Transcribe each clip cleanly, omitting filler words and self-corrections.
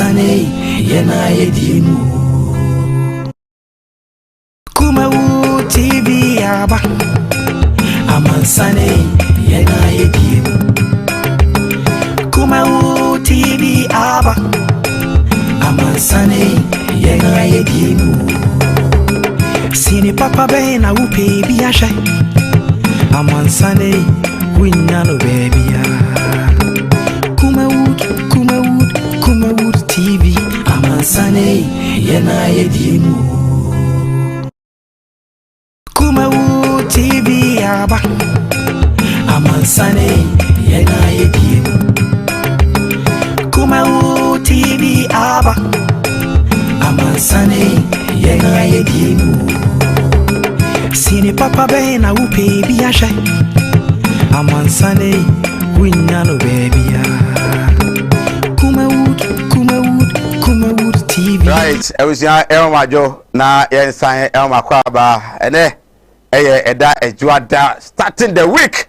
Amansane yena yedimu Kumawood TV aba Amansane yena yedimu Kumawood TV aba Amansane yena yedimu Sini papa be na upe biasha Amansane winyano baby Kumawood TV Amansane yena yedimu Kumawood TV aba Amansane yena yedimu Kumawood TV aba Amansane yena yedimu Sini papa be na upe biasha Amansane winyano baby Kumawood TV. Right, I was young Elmajo, na yen sign Elma Kwaba, and starting the week.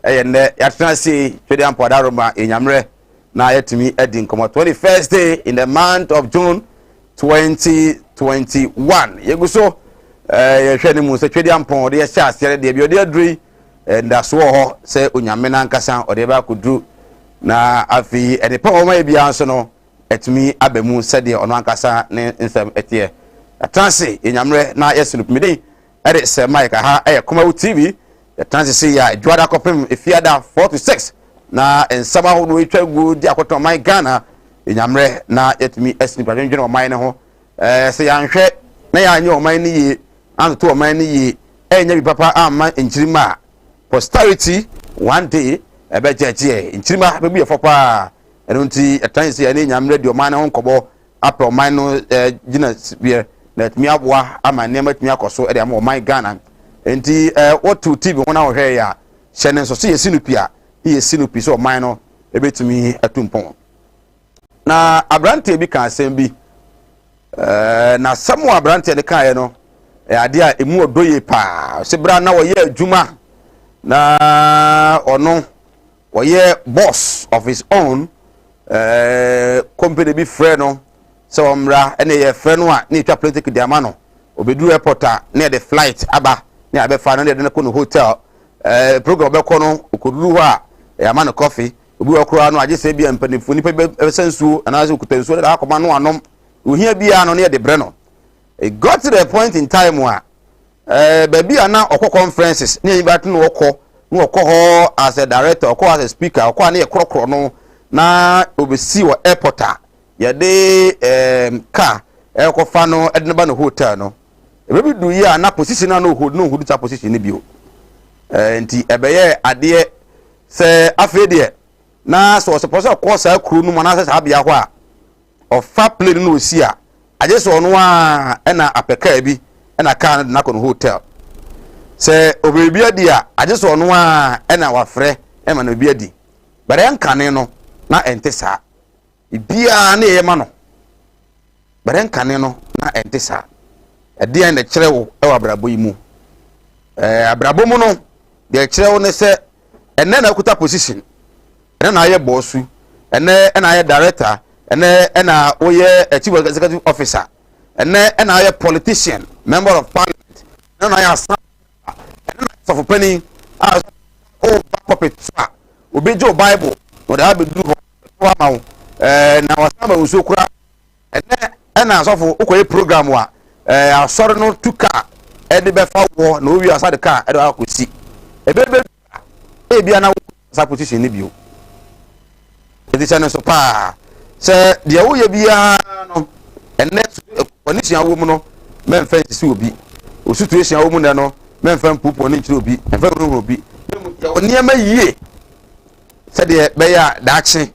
And yatna see Fedian Podaroma in Yamre, na yet to me Edin Como 21st day in the month of June 2021. Yeguso, Shenimus, Fedian Pond, the Chas, the Biodri, and that's what say Unyamena Kassan or the could do. Na afi and the power may be answer no. Etumi abemu sede ono ankasa ne nsem etie atranse enyamre na yesunup mede ede se mike ha Kumawood TV atranse se ya adwada kopem efiada 4 to 6 na ensama ho no etwa gu di akoto my Ghana enyamre na etumi esnipa dwendwe o my ne ho se ya nhwe na ya anye o my ne yi anto o my ne yi enya bi papa amma enchirima posterity one day ebe jeje enchirima be bi efopa enunti atansi ya ne nyamre di o man ho nkobo apro man no gina bia na tumi aboa ama ne matumi akoso e de ama o man Ghana enti what to TV wona wo hwe ya hyene so se yesinupi a yesinupi so o man no ebetumi atumpon na abrante bi kan asem bi na samu abrante de kan ye no ade a emu odoye pa se bra na wo ye adwuma na ono wo ye boss of his own company bi frɛ no so omra ene ye frɛ no a ne twa politic diama no obedu airport a ne the flight aba ne abefa no de ko no hotel program be ko no okoduru ho a ama no coffee obi okura no agye se bia mpanifo ni pe sensu ana se okutansu de akoma no anom ohia bia no ne de bre no it got to the point in time where baby ana okọ conferences ne yiba to no okọ ho as a director okọ as a speaker okọ na ye krokro no na obesi wo airport a ye de car ekofa no edneba no hotel no ebebi du ya na position na no hold ta position ni bio enti ebeye ade se afede na so suppose ko sa kru no na sa bia ho a ofa plane no osi a aje so no a na apeka bi na car na ko no hotel se obebi adi a aje so no a na wafre e ma no bi adi bare nkane no na entesa ibia na ye ma no bare nkane no na entesa ade an de kire wo e wa brabo yi mu abrabo mu no de kire wo ne se enne na kuta position enne na ye bossu enne na ye director enne na wo ye chief executive officer enne na ye politician member of parliament enne na ye enne so penny as o puppet sa obejo bible o da be du ho ma wo na wasama uso kura enne asofo ukoye program wa asore no tuka ede be fa wo na owi asade ka ede akosi ebebe bia na sa position ni bio edition so pa se de wo ye bia no enne condition awo mu no memfa sisi obi o situation awo mu ne no memfa pupo ni nchire obi memfa ro obi oniema yie se de be ya daakye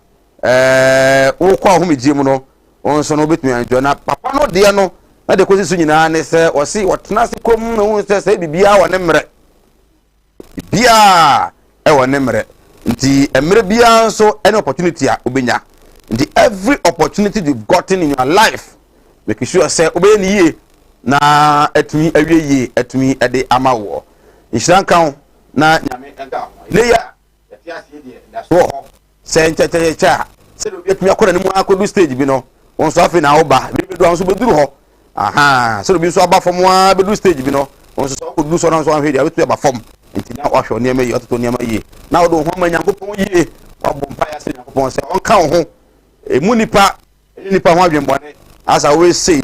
wo kwa ho megie mu no onso no betumi anjo na papa no de no na de kosi so nyina ne se o si wotena se kom na wo se bibia wo ne mre bia e wo ne mre nti emre bia nso any opportunity a obenya nti every opportunity you've gotten in your life make sure say obey ni ye na atumi awie ye atumi ede ama wo nhyiran kan na nyame enga ne ya yatiase de da so ho se nchechecha se do betumi akora ne mu akodu stage bi no on so afi na oba bi do so beduru ho aha so bi so aba fom wa bedu stage bi no on so ko du so na so ahwe dia wetu aba fom nti na wa hwe ne ma yi ototo ne ma yi na wo do ho ma Nyankopɔn yi wa bom pa ya se Nyankopɔn se on ka ho emu nipa ho adwenbone as I always say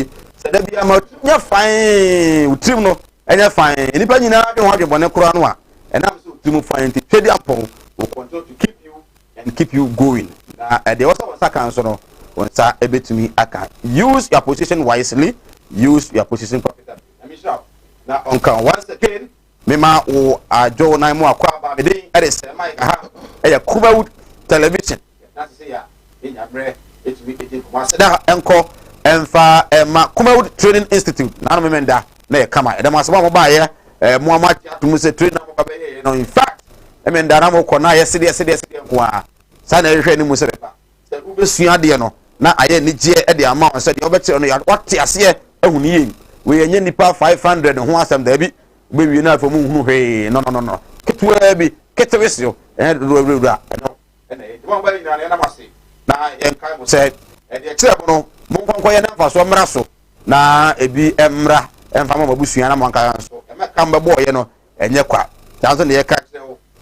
da bia ma nya fine utrim no enya fine nipa nyina de ho adwenbone koro no a enam so utrim fine nti twedi apon will continue to keep you and keep you going na the also was aka so no on sa ebetumi aka use your position wisely, use your position profitably. Let me shout now on count once again mema o ajo na mu akwa ba me den e de se mai ha e ya Kumawood television na say ya enya bre etumi ede ko aseda enko emfa ema Kumawood Training Institute na no memenda na e kama e dem asaba mo ba ye mo amachi atumu se train na mo ba ye no in fact emenda na mo ko na ye sede nko a sa na ehwe ni mu se ba se ubesua de no na aye ni je e de ama on se de obete no ya wate ase ehunu ye we enye nipa 500 ho asem da bi be wi na afo mu hunu hwe no ketwa bi ketwesio do no e mo ba ni na mase na en kai mo se e de kire no mo nkonko ye na mfa so mra so na ebi emra emfa ma babusua na mo nka so e me kan be bo ye no enye kwa tanzo ne ye ka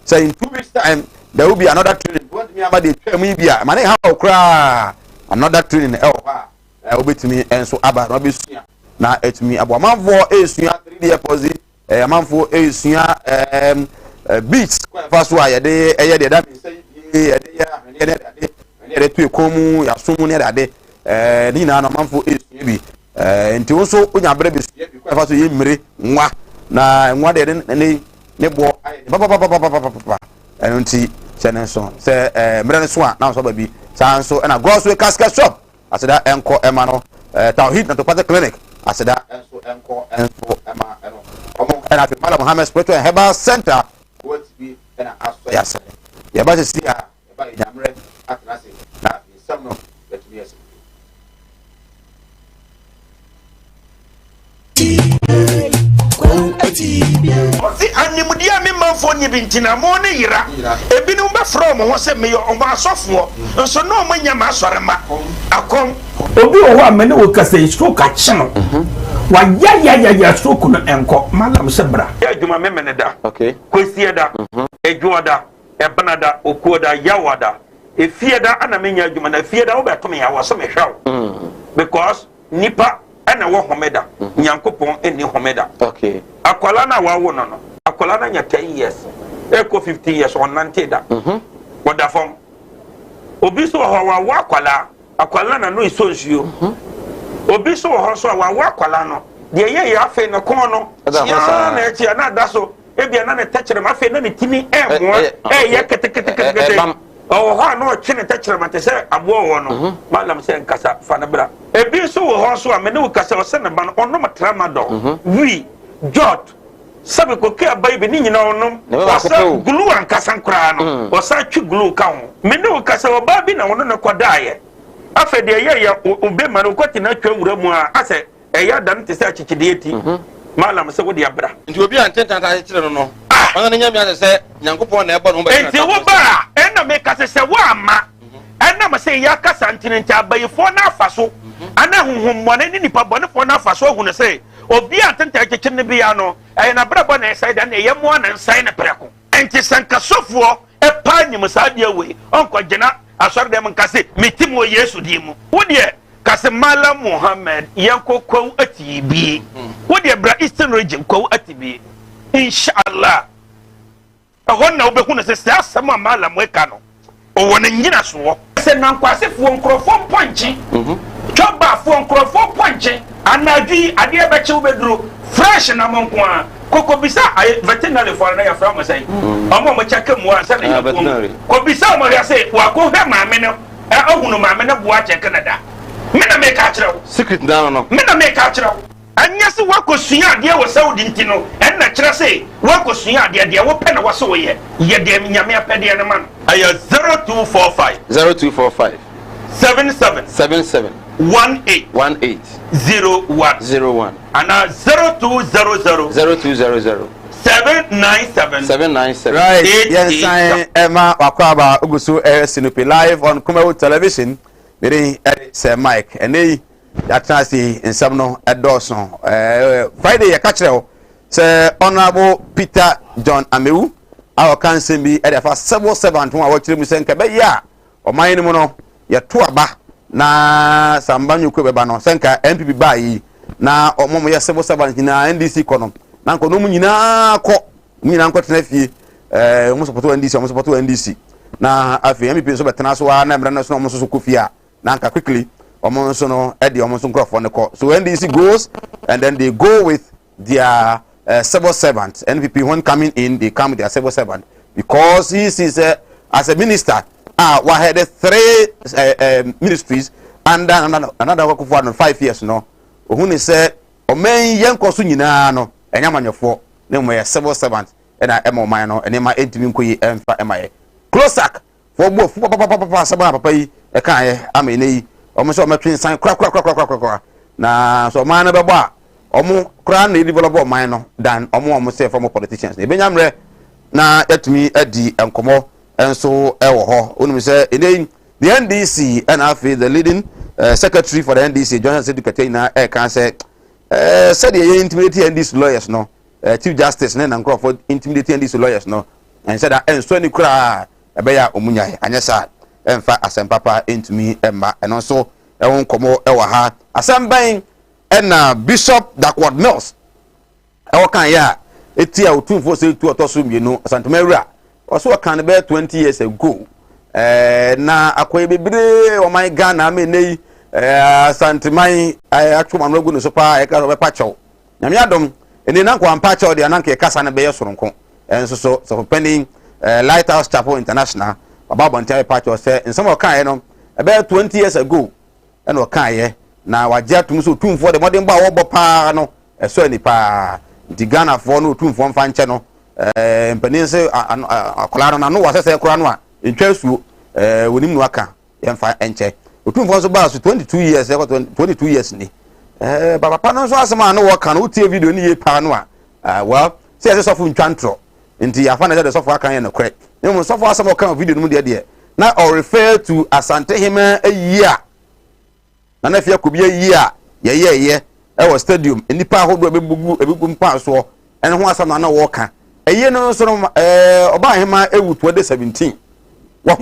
say in 2 weeks time there will be another training. Want me about the training bia mane ha okra another training e o ha obetumi enso aba no besua na etumi abo amanfo esua 3D deposit amanfo esua beats kwa so ayede eyede da me say eyede tu ekomu ya somu ne dade ni na no amanfo esua bi enti wonso onya bere besua bi kwa so ye mmire nwa na nwa de ne bo papa enti chenenso se mrene so na so ba bi sanso na grocery casket shop aseda enko ema no Tawhid na Topate clinic aseda enso ema eno omo na fi Malam Muhammad Spiritual and Herbal Center what be na aso ya se ya ba se sia ya ba nyamre atrase na samno let me yes Ozi animudia me manfo nyi bintina mo ne yira ebinu be from ho se me yo asofo nso no mo nya ma asore ma akom obi o ho amene wo kasa isro ka chino wa ya stroke no enko malam se bra ya adwuma me mene da okay kwesie da edwo da ebana da okuo da yawada efie da ana menya adwuma na efie da wo beto me ya wo so me hwaw because nipa ana wo homeda Nyankopon eni homeda okay akwala na wawo no akwala na nya 10 years eko 15 years on nanteda wada fom obi so ho wawo akwala na no isonsuo obi so ho so wawo akwala no de ye ya afi no kon no ya na echi na da so ebia na ne techere ma afi na ne timi emo ye kete oh ha no chine techere ma te se abo wo no malam se nkasa fa na bra ebi so ho so a me ne ukasa o se ne ba no ono matrama do wi jot sabe ko ke abai ni nyina onom wasa glue ankasa nkra no wasa twi glue ka ho me ne ukasa o ba bi na ono ne kodaye afa de ye obe ma no kwati na twa wura mu a ase eya dan te se achichide eti malam se wo de abra nti obi antenta ta kire no no ona ne nyamia se Nyankopon na ebo no ba enti wo ba ena me kase se wo ama ena ma se ya kasa ntine nti abayifo na afaso ana honhom mone ni nipa bone fo na afaso hu ne se obi antenta keke ne bia no na brabo na sai da na ye mo na sai na preko enti sanka sofo e pa nyim sa dia we onko gina asor dem nkase metimo Yesu di mu wo de kase Malam Muhammad yanko kwa atibi wo de bra Eastern region kwa atibi inshallah agonna obehu ne se asema Malam we ka no o wona nyina so se nankwase fo nkrofo ponchi choba fo nkrofo ponchi anadwi ade e beche obeduru fresh na monko a koko bisa veterinary for na ya from say omo mo cheke mu ansa na ya ko bisa mo ya say wa ko hwe maame no ohunu maame no bo a cheke na da me na me ka kire secret down no me na me ka kire anya se wakosua ade wo saudi ntino en na kire say wakosua ade wo pe na wo so ye de nyame apede na man aya 0245 77 18 01 and 0200 797 right yes Emma Wakwaba Ugusu Sinupi live on Kumawood television Mede say Mike ene ya transi nsem no edorson Friday ya catch you say Honorable Peter John Amewu our council be e fa civil servant won a wo kire mu se nka be ya oman ni mu no ye to aba na sambanyu ko beba no se nka MPP ba yi na omomo ye civil servant na NDC kono na nko no mu nyina ko nyina nko tena fie omo support NDC omo support NDC na afi MPP so betena so wa na mra na so omo so kofia na nka quickly omo so no e de omo so nkrofo ne ko so NDC goes and then they go with their civil servants. NPP when coming in they come with their civil servant because he sees as a minister we had 3 ministries and another work for 5 years no who say o men yenko so nyina no enyamanyofo na mo civil servant na emo man no ene ma entimi nkoyi emfa emaye closak for bo papa saba papa yi e kan ye amene yi o mo so metwen san kra na so man na bebo a omo kra na develop man no dan omo say former politicians e benyamre na yatumi adi enkomo enso ewo ho onum say the NDC and afi the leading secretary for the NDC Johnson Secretary na e kan say said the intimidate NDC lawyers no Chief Justice na Crawford intimidate NDC lawyers no and said that enso ni kra ebeya omunyai anyesa emfa asempapa intimi emma and also ewon komo ewo ha asemban and Bishop Dackward Mills ewo kan ya etia otumfo se tu otoso mienu Santomawura also kan be 20 years ago na akoye bebre o my Ghana me nei Santimai actually man go no so pa e ka be pacho nyame adom eni na kwa pacho de na nke kasa na be yesoronko enso so pending Lighthouse Chapel International baba bontai pacho say in some kan no about 20 years ago and o kan ye na wagye atum so tumfo de modern ba wo bo pa no eso ani pa di Ghana fo no tumfo mfa nche no mpanense akolara na no wasese kora no a ntwa suo wonim no aka yemfa enche tumfo so ba so 22 years 22 years ni baba pa no so asema no wo kan no tie video ni ye pa no a well say say sofo ntwantro nti yafa na say sofo aka ye no kre no sofo asema kan video no mu de na or refer to Asante Hima a year na afia ko bia yi a ye e wo stadium enipa hodo ebugu mpa so ene ho asam na wo ka eye no so no oba hema ewu 2017 wo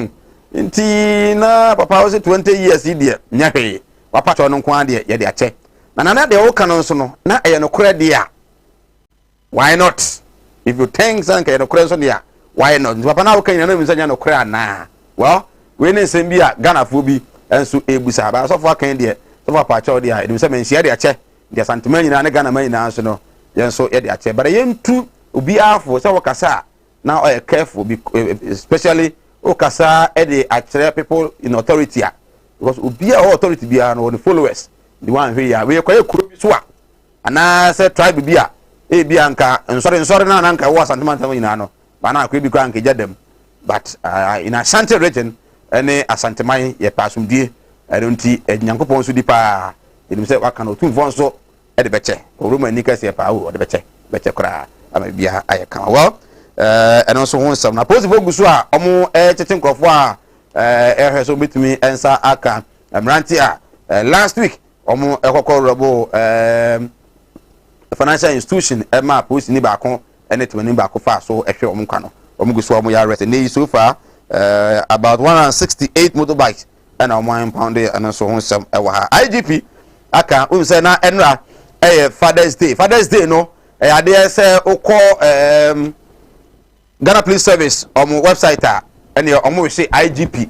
nti na papa was 20 years idie nya hwe papa cho no nko ade ye de ache na de wo ka no so no na eye no kore de a why not if you think sanka eye no kore so de a why not papa na wo ka nya no mi sanya no kore ana well we ne sem bi a Ghana fo bi enso ebusa ba so for kan de so for pacho de a edum se mensia de ache de santima nyina ne Ghana nyina so no yenso ye de ache but yentu obi afo so wakasa now I careful especially okasa e de actual people in authority because obi a authority bia no the followers the one who ya we kwa ekuro bi so a ana say tribe bia e bia nka nsore na nka wo santima nyina no ba na akwa bi kwa nka jadam but in Ashanti region ene Asanteman ye pasumdie enunti nyankopon so dipa enim se waka no tumfo nso e de beche oruma nika se pa o de beche kra ama bia ayeka well eno so ho nsam na positive ogusu a omo tete nkrofo a ehwe betumi ensa aka mranti a last week omo ekokọ robo financial institution ma post ni ba kon ene tumi ni ba ko fa so ehwe omo kwa no omo gusu omo ya arrest ne so far about 168 motorbikes and £1 and so on some IGP aka say na enra Father's Day no there say call Ghana Police Service on website and you say IGP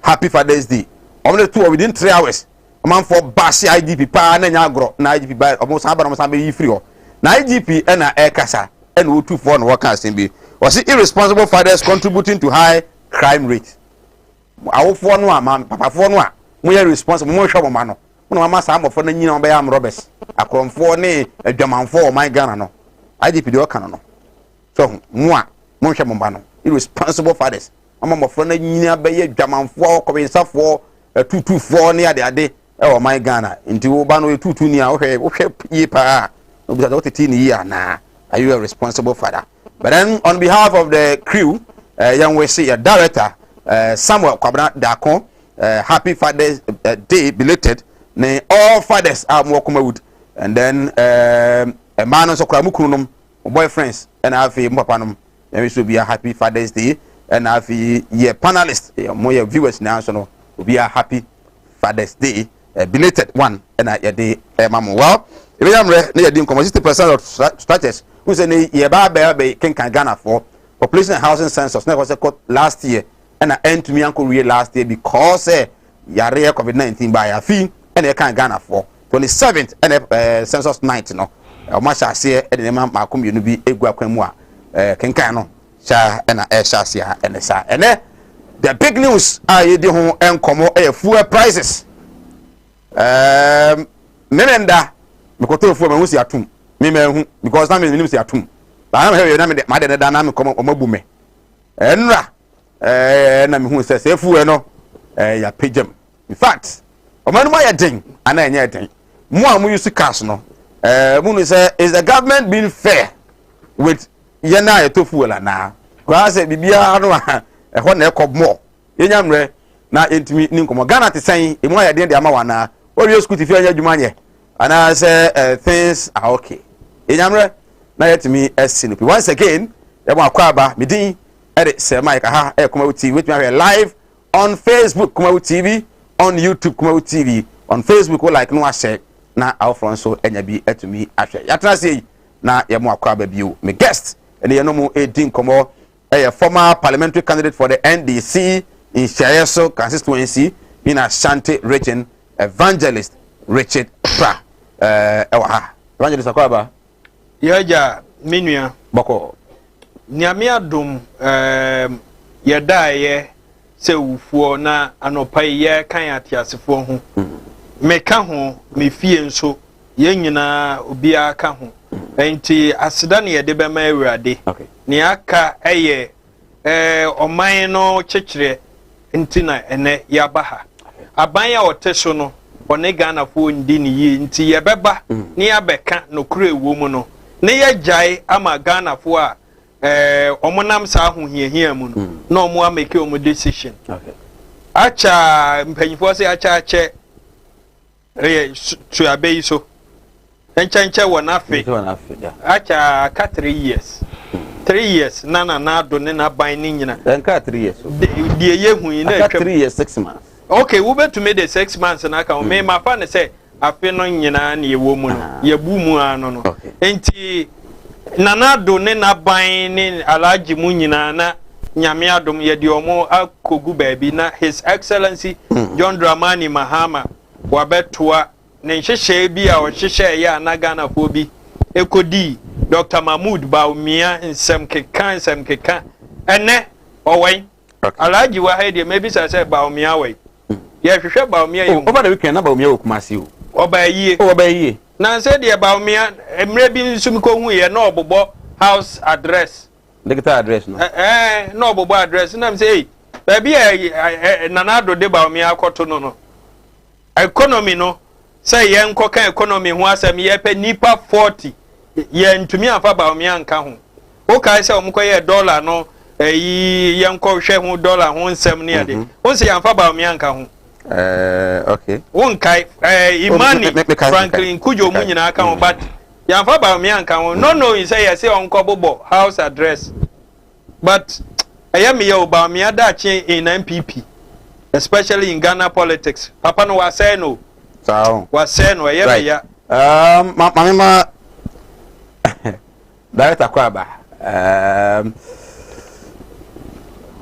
Happy Father's Day only two within 3 hours man for bash IGP pa na nyagro na IGP by almost be free na IGP and na kasa and wo 24 no work as be was irresponsible fathers contributing to high crime rate awofo no ama papafo no a mo ye responsible mo hwe mo ma no mo mama sa amofo na nyina obe am robbers akromfo ne adwamanfo o my Ghana no IGP de oka no so mo a mo hwe mo ma no irresponsible fathers amamofo na nyina be ye adwamanfo kobensafo tutufo ne ade e o my Ghana nti wo ba no tutu ni a wo hwe yi pa no bi da oteti ni yi ana are you a responsible father? But then on behalf of the crew young we see a director Samuel Kwabena Dakon happy Father's day belated ne all fathers are more Kumawood and then a man also kramukunum boyfriends and I feel papanum and we should be a happy Father's Day and I feel ye panelists more viewers now so will be a happy Father's Day belated one and I day mama well if I'm near the 60% of structures who say ye ba can Ghana for population and housing census never was last year and I end to me uncle real last year because yare COVID-19 by a fee and I can Ghana for 27th and census night no masha say and the man makum you be egwa kwamwa kenkan no sha and sha sia and sa and the big news are the ho enkomo fuel prices memenda mekoto fuel me husi atum me hu because na me nim si atum ba na me na me ma de da na me komo omabu me enra na me hu se fuel no ya pejam in fact omanu ma ya den ana enya den mo amu use cash no munu say is the government being fair with yena etofu la na kwa say bibia no ho na ekomo yenya mre na entimi ni nkomo Ghana te san emu ya den de ama wana o wi school ti fi anya dwuma nye ana say things are okay yenya mre na yetimi esinu once again e mo akwaba midin edit say Mike ha Kumawood TV with me live on Facebook Kumawood TV on YouTube Kumawood TV on Facebook we like no share na Alfonso enyabi etumi ahwe yatra sei na ye mo akwaba bio me guest ene ye no mu edin komo former parliamentary candidate for the NDC in Shayeso constituency in Ashanti region evangelist Richard Pra ewa evangelist akwaba yaja minua boko nyame adom ye dae se wufuo na anopai ye kan atiasefo ho meka ho me fie nso ye nyina obia ka ho enti aseda ne ye de be ma awurade ne aka eye oman no chekire enti na ene ya baha aban ya oteso no one Ghana fo ndi ne yi enti ye beba ne ya beka no kure wo mu no ne ye jai ama Ghana fo a omonam sa ho hiahia mu no na omo ameke omo decision acha mpanyifo se acha che tuabe so enchanche wona fe acha ka 3 years 3 years na do ne na ban ni nyina enka 3 years de ye hu ni na 3 years 6 months okay we bet to me the 6 months na ka me ma fa ne say afi no nyina na ye wo mu no ye bu mu ano no enti nana do ne na ban ne alaji mu nyina na nyame adom ye de omo akogu baabi na his excellency John Dramani Mahama wabetoa ne nhyehyɛ bi a ɔhyehyɛ ya na Ghana fo bi ekodi Dr. Mahmoud Baumia nsɛm keka ene ɔwɛn alaji wa ha de maybe say Baumia wɛ ye hwehwɛ Baumia yi over the weekend na Baumia okumasi o oba yie na say de Baumia emre bi nsum ko hu ye na obobo house address digital address no na obobo address na me say baabi nana do de Baumia akoto no economy no say ye nkoka economy ho asem ye pe nipa 40 ye ntumi afa Baumia nka ho o kai say omkoye dollar no ye nkohwe ho dollar ho nsem ne ade o say afa Baumia nka ho okay won kai Imani Franklin Kujo mu nyina aka ho but ya afa Baumia nka ho no you say onko bobo house address but ayame ye Baumia da che in MPP especially in Ghana politics papa no was say no so was say no ya mama director kwaba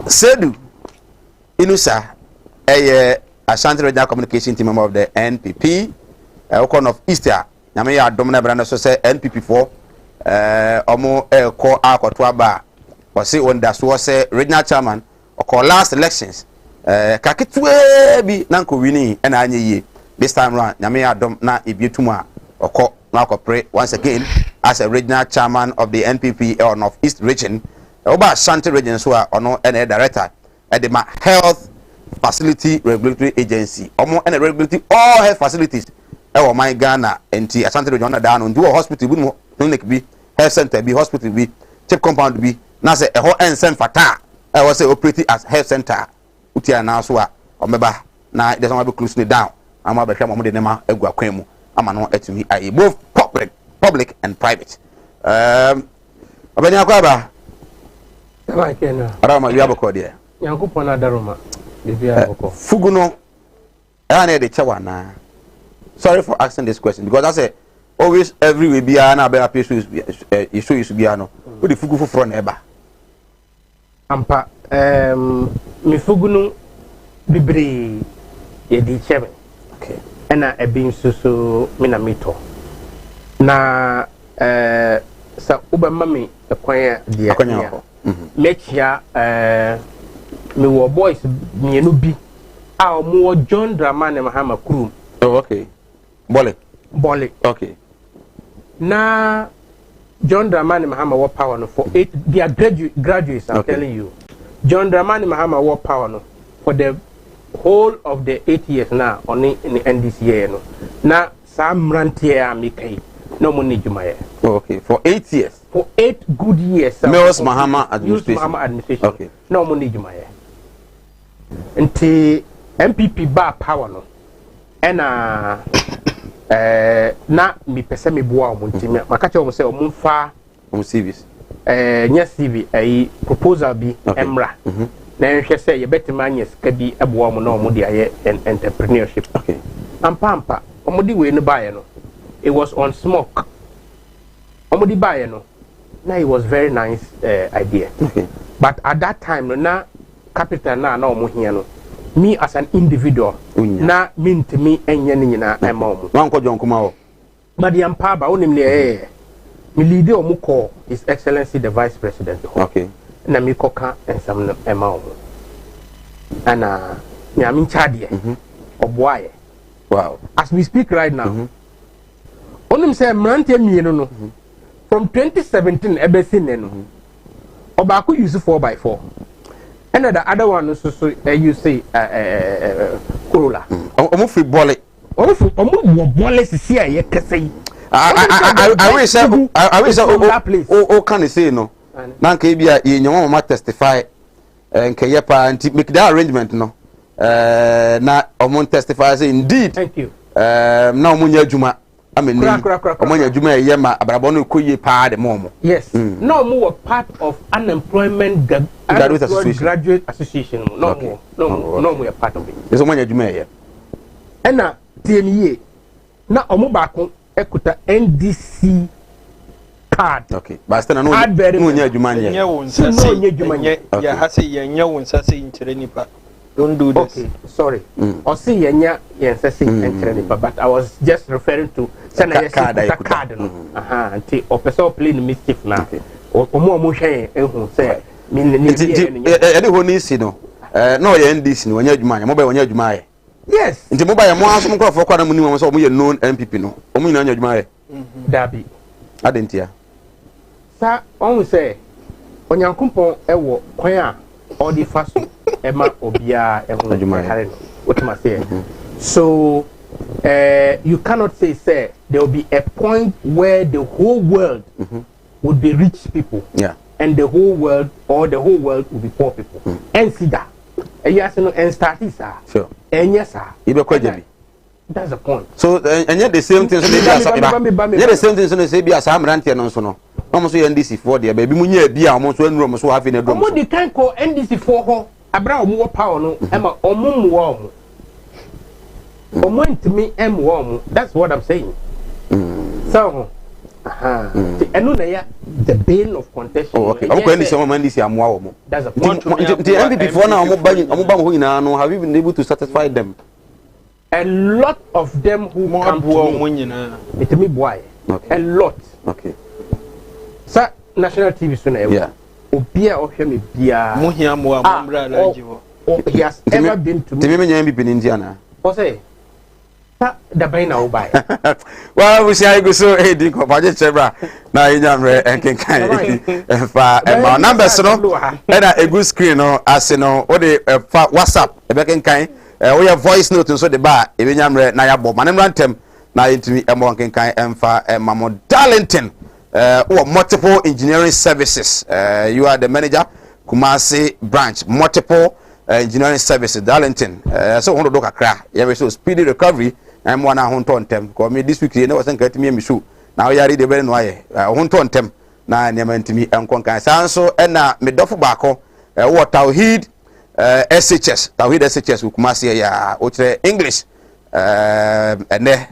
Sedu Inusa Ashanti Regional Communication Team member of the NPP Okon of Easter nyame ya adom na branda so say NPP4 omo ko akoto aba wase onda so say regional chairman okọ last elections kaketwe bi na nko wini na anya yie this time round nyame ya adom na ebietum a okọ na akopre once again as a regional chairman of the NPP of East region oba Ashanti region so a ono na director at the health facility regulatory agency omo and regulatory all health facilities my Ghana enti Ashanti region na da no do hospital bi no clinic bi health center bi hospital bi chip compound bi na say ho ensen fata was say operating as health center utia na so a omeba na there's one be closely down ama be hwe mo de nema egu akwan mu ama no atumi aye both public and private abanya akwa ba ba kena ara ma wiya bako de yankopon adaroma bibia bako fugu no na de chewa na sorry for asking this question because I say always everywhere bia na be appear so is bia no we the fugu foforo na eba ampa mi fugu no bibre ye di chebe okay ena ebin so mina mito na sa ubama mi ekwan dia akonya ko mechia mi wo boys mienu bi a mo John Dramani Mahama Kurum. Oh, okay. Bole. Okay. Na John Dramani Mahama what power no for 8 they are graduates I'm telling you. John Dramani Mahama what power no for the whole of the 8 years now on in the NDC year no. Na Sam Rantier Mikai no money jumaye. Oh, okay. For 8 years. For 8 good years. Meos Mahama administration. Mahama administration. Okay. No money jumaye. Nti MPP ba power no ena na mi pese me boa o nti maka che o se o mfa o service nya CV ai proposal bi emra na nhwe se ye betima nya sika bi eboa mo na o mo de aye entrepreneurship okay ampa o mo di we no bae no it was on smoke o mo di bae no na it was very nice idea okay but at that time no na capital na o mo hia no me as an individual na mint me enye ni nyina ema omo wan ko jon kuma wo madiam pa ba onim le me lead omo call his excellency the vice president okay na me koka ensam no ema omo ana nyame nchade oboaye wow as we speak right now onim say mrante mienu no from 2017 ebesi ne no oba ko use 4x4 and the other one so you say Corolla. Omo free bole. Omo bole sisi aye kese. I wish o can say no. Na nka bia ye nyawo ma testify nka ye pa anti make that arrangement no. Na omo testify say indeed. Thank you. Na omo nya adwuma ameni. Omo nya adwuma ye ma abrabo no koye pa de momo. Yes. No more were part of unemployment graduate association. No more part of it. Yes, omo nya adwuma ye. Ena TME na omo ba ko ekuta NDC card. Okay. But still no nya adwuma ye. Nya won sase. Ya ha say nya won sase inkyere nipa. Don't do this. Okay, sorry. Or see yenya yensesi enkyere but I was just referring to card no. Anti opeso play the mischief na. Omo hwe ehun say ede ho ni si no. No ye NDC no nya adwuma ye. Mo ba nya adwuma ye. Yes. Nti mo ba ye mo aso mo krofo kwa na mu ni mo so mo ye known MPP no. Omo nya adwuma ye. Dabi. Adentia. Sa on say onyankompon ewo kwan a odi faso ema obia ehun what am I saying? So you cannot say there will be a point where the whole world would be rich people, and the whole world will be poor people. And see that, yes, no, and start this, sure, and yes, sir, that's the point. So and yet the same thing. So the same thing. So they say be as I'm ranting on so no. Almost NDC for there, baby. Munya be almost one room so having a drum. What they can call NDC for her. Abra more power no Emma omum warm. Omum to me em warm. That's what I'm saying. So and the bane of contention. Oh, okay. I'm going to say NDC am warm. That's a point. The MPP for now have you been able to satisfy them? A lot of them who come to me. It me boy. A lot. Okay. Sir, national TV soon. Yeah. Obia ohwe me bia mo hia mo amra la jiwo he has ever been to me. Timi me nyam bi in Indiana. O say da bain na obai. Well, we say go so din ko ba je chebra na nyam re enkenkan fa ma numbers no e na a good screen no ase no o de fa WhatsApp e be kenkan we your voice note so de ba e be nyam re na ya bo manem rantem na yintimi e mo kenkan emfa mamo Darlington. Or multiple engineering services. You are the manager, Kumasi branch. Multiple engineering services Darlington so hono do kakra ya so speedy recovery and mo na ho tontem ko me this week na wasan katimi mi show na we yare de be no aye ho tontem na niam ntimi enkonkan sanso na me dofo baako wo Tawhid SHS Tawhid SHS Kumasi ya o kire English ene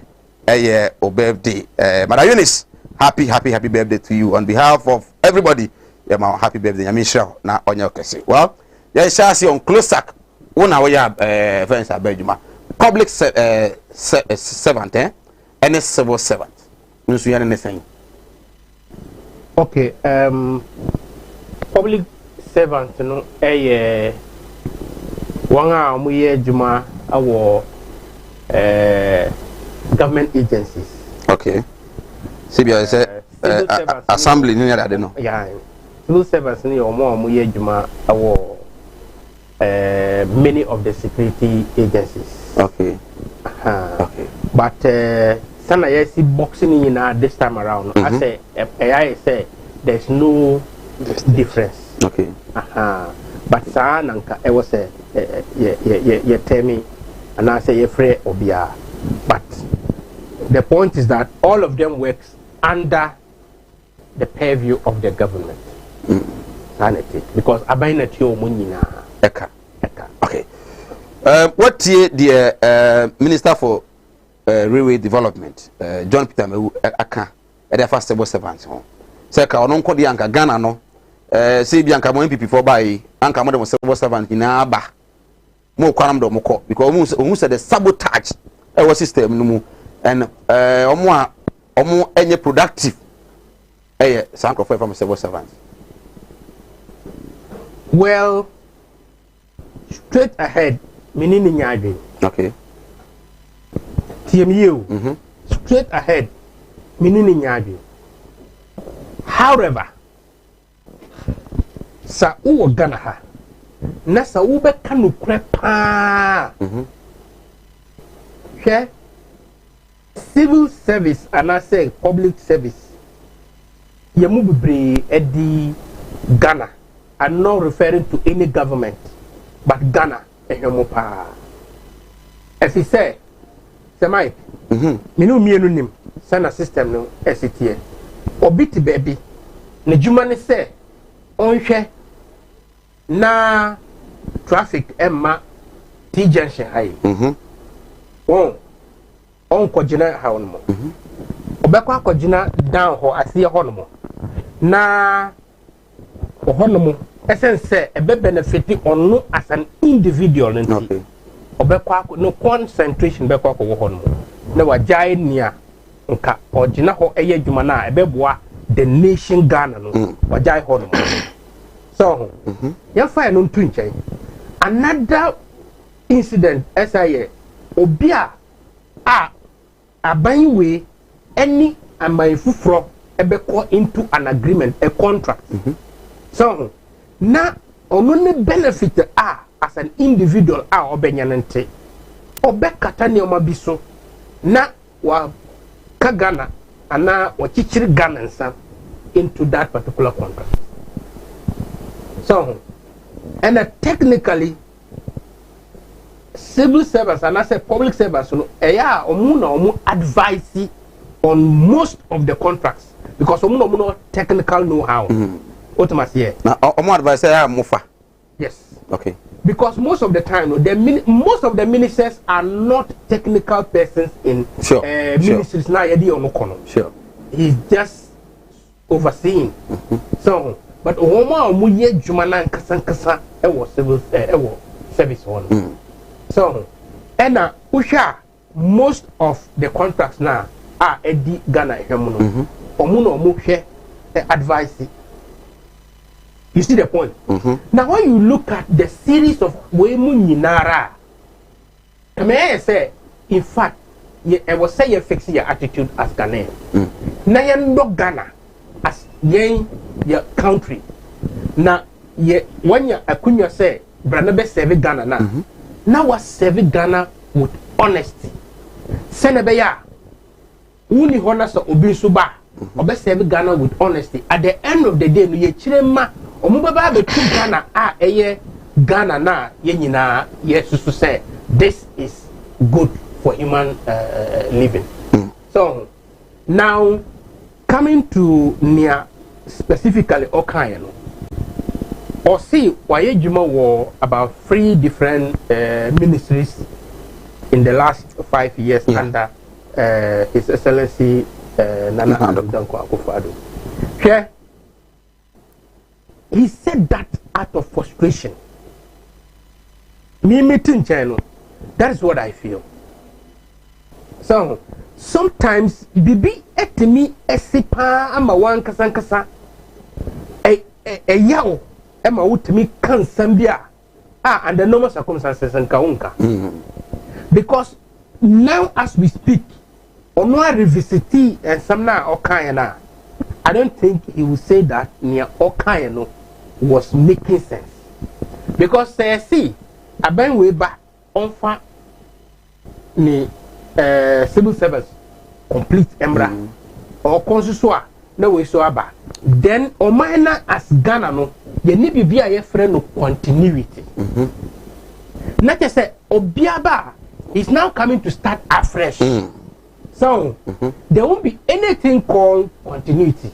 o birthday Mother Eunice happy birthday to you on behalf of everybody. Yeah, my happy birthday. I mean, sure. Now on your case. Well, yeah, shall see on closer. One hour, friends are Benjamin. Public servant, and a civil servant. No, so anything. Okay. Public servant, no, one hour, we Juma, our government agencies. Okay. CBI said assembly near that, no. Yeah. Civil servants ni omo muye juma awo many of the security agencies. Okay. Okay. But sana yesi boxing in this time around. I say there's no difference. Okay. But sa nanka I was ye tell me and I say ye free obia. But the point is that all of them works under the purview of the government. Sanity, because abaina tio munina eka. Okay. What the Minister for Railway Development John Peter Mewu aka the first civil servants ho say ka ono nkodi anka Ghana no say bi anka mo MPP for buy anka mo dem civil servant na ba mo kwanam do mo ko because omu say the sabotage our system no mu and omo enye productive sanko for from civil servants. Well, straight ahead, meaning nyade. Okay. TMU. Straight ahead, meaning nyade. However, sa uwo Ghana ha, na sa ube kanu krepa. Okay. Civil service and I say public service. Yamu bebre edi Ghana. I'm not referring to any government, but Ghana ehemopa. As he said, Mike, minu mienu nim, sana system no SCTA. Obiti baby, ne jumane se, onhwe na traffic emma T junction high. On kojina ha onmo. Obekwa kojina down ho asiye hono na ohono essence ebe benefit on as an individual nti obekwa no concentration bekwa ko hono na wajai nia nka ogina ho eye adwuma na ebeboa the nation Ghana no wajai hono so ya fa no ntu nchen another incident SIA obia abanwe any amanfufro ebekwa into an agreement, a contract. So na only benefit as an individual obenyanente obekata ne omabiso na wa kagana ana wa chichiri Ghana nsa into that particular contract. So and technically civil service and I say public service no omu advise on most of the contracts because omu no technical know-how. Automatically. Now, omu advise mufa. Yes. Okay. Because most of the time, most of the ministers are not technical persons in ministries. Sure. He's just overseeing. So, but omu jumana kasa civil service one. So, and usha most of the contracts now are edi Ghana hemuno. Omu share advice. You see the point? Now, when you look at the series of Wemu Ninara, may I say, in fact, I was saying you fix your attitude as Ghanaian. Now, you know Ghana as your country. Now, when you akunya say, Branabe serve Ghana now. Now, was serve Ghana with honesty. Senebeya, uni honest obisuba, obe serve Ghana with honesty. At the end of the day, no ye chirema. Omubaba be Ghana eye Ghana na yenyina yes to say this is good for human living. So now coming to near specifically Okayano, or see why Juma war about 3 different ministries in the last 5 years under His Excellency Nana Addo Akufo-Addo. Okay. He said that out of frustration. Me meeting channel. That is what I feel. So sometimes bibi etimi esipa ama wan kasa yawo ema wutimi kan sambia and the normal circumstances nka unka. Because now as we speak ono revisiti and some na okayana, I don't think he will say that near okayano was making sense. Because see aben we ba onfa ni civil service complete embra or consusua na we so aba then omaina as Ghana no ye ni bibia ye friend no continuity. Not just say obiaba is now coming to start afresh. So there won't be anything called continuity.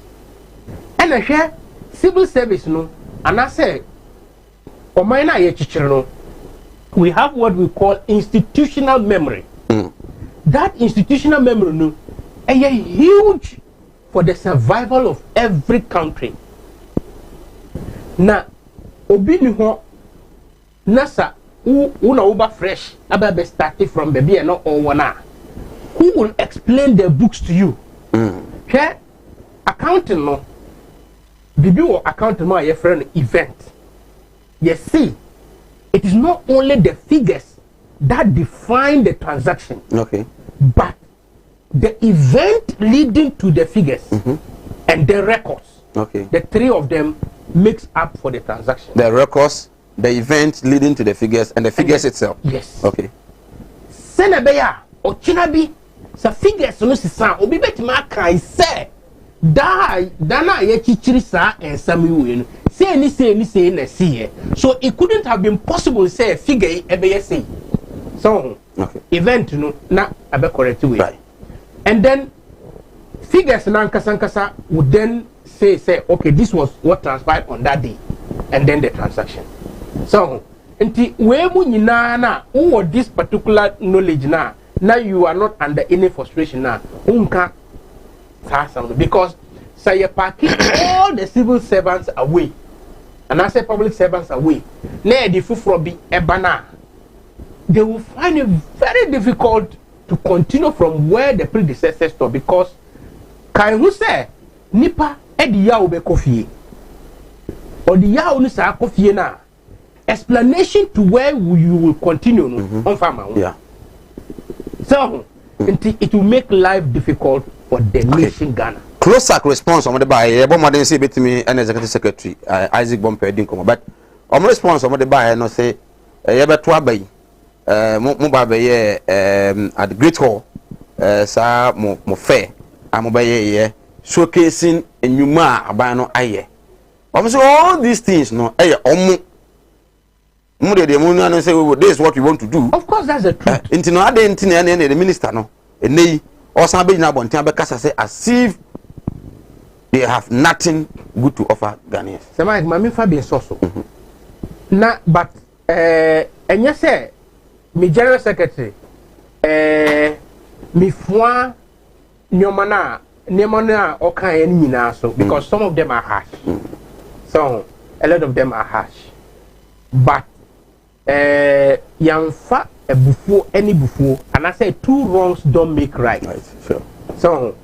And I share civil service no and I say omaina ye chichiro no, we have what we call institutional memory. That institutional memory no, is huge for the survival of every country. Now, obi ni ho nasa una uba fresh about starting from baby and not all one. Who will explain the books to you? Okay, accounting no, bibi or accounting no a friend event. Yes, see, it is not only the figures that define the transaction. Okay. But the event leading to the figures and the records, the 3 of them makes up for the transaction. The records, the event leading to the figures, and the figures itself. Yes. Okay. Senabeya or Chinabi, sa figures no sisa obi betima kan say dana ye chichiri sa and sami say na see. So it couldn't have been possible to say a figure ebe say. So event no na abe correct way. Right. And then figures na nkasa would then say okay, this was what transpired on that day and then the transaction. So nti we mu nyina na who this particular knowledge now you are not under any frustration now unka because say you pack all the civil servants away and I say public servants away na the fufuro bi ebana, they will find it very difficult to continue from where the predecessors stopped because can who say nipa edi yawo be kofie or the yawo ni sa kofie na explanation to where you will continue on farmer. Yeah. So it will make life difficult for the nation Ghana. Closer response on the buy modern say between an executive secretary Isaac Bomper Dinko, but on response on the buy no say yebetwa bay mobile at Great Hall sa mo fair amobaye showcasing enyuma abano aye. So all these things no say this is what we want to do. Of course, that's the truth. The minister no, or somebody now say as if they have nothing good to offer Ghanaians. Sama mami Fabian Soso. Na but and you say me general secretary me fwa nyomana okay nyina so because some of them are harsh. So a lot of them are harsh. But yamfa a buffo any buffo and I say 2 wrongs don't make right. Right, sure. So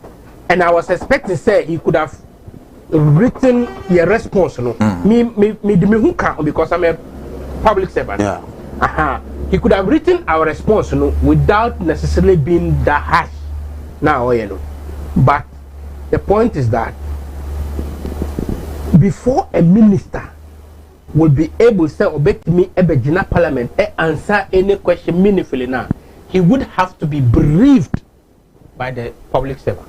and I was expecting say he could have written your response no me who can't because I'm a public servant. Yeah. He could have written our response no without necessarily being that harsh now you know. But the point is that before a minister will be able to say obey me ebegina parliament answer any question meaningfully now, he would have to be briefed by the public servant.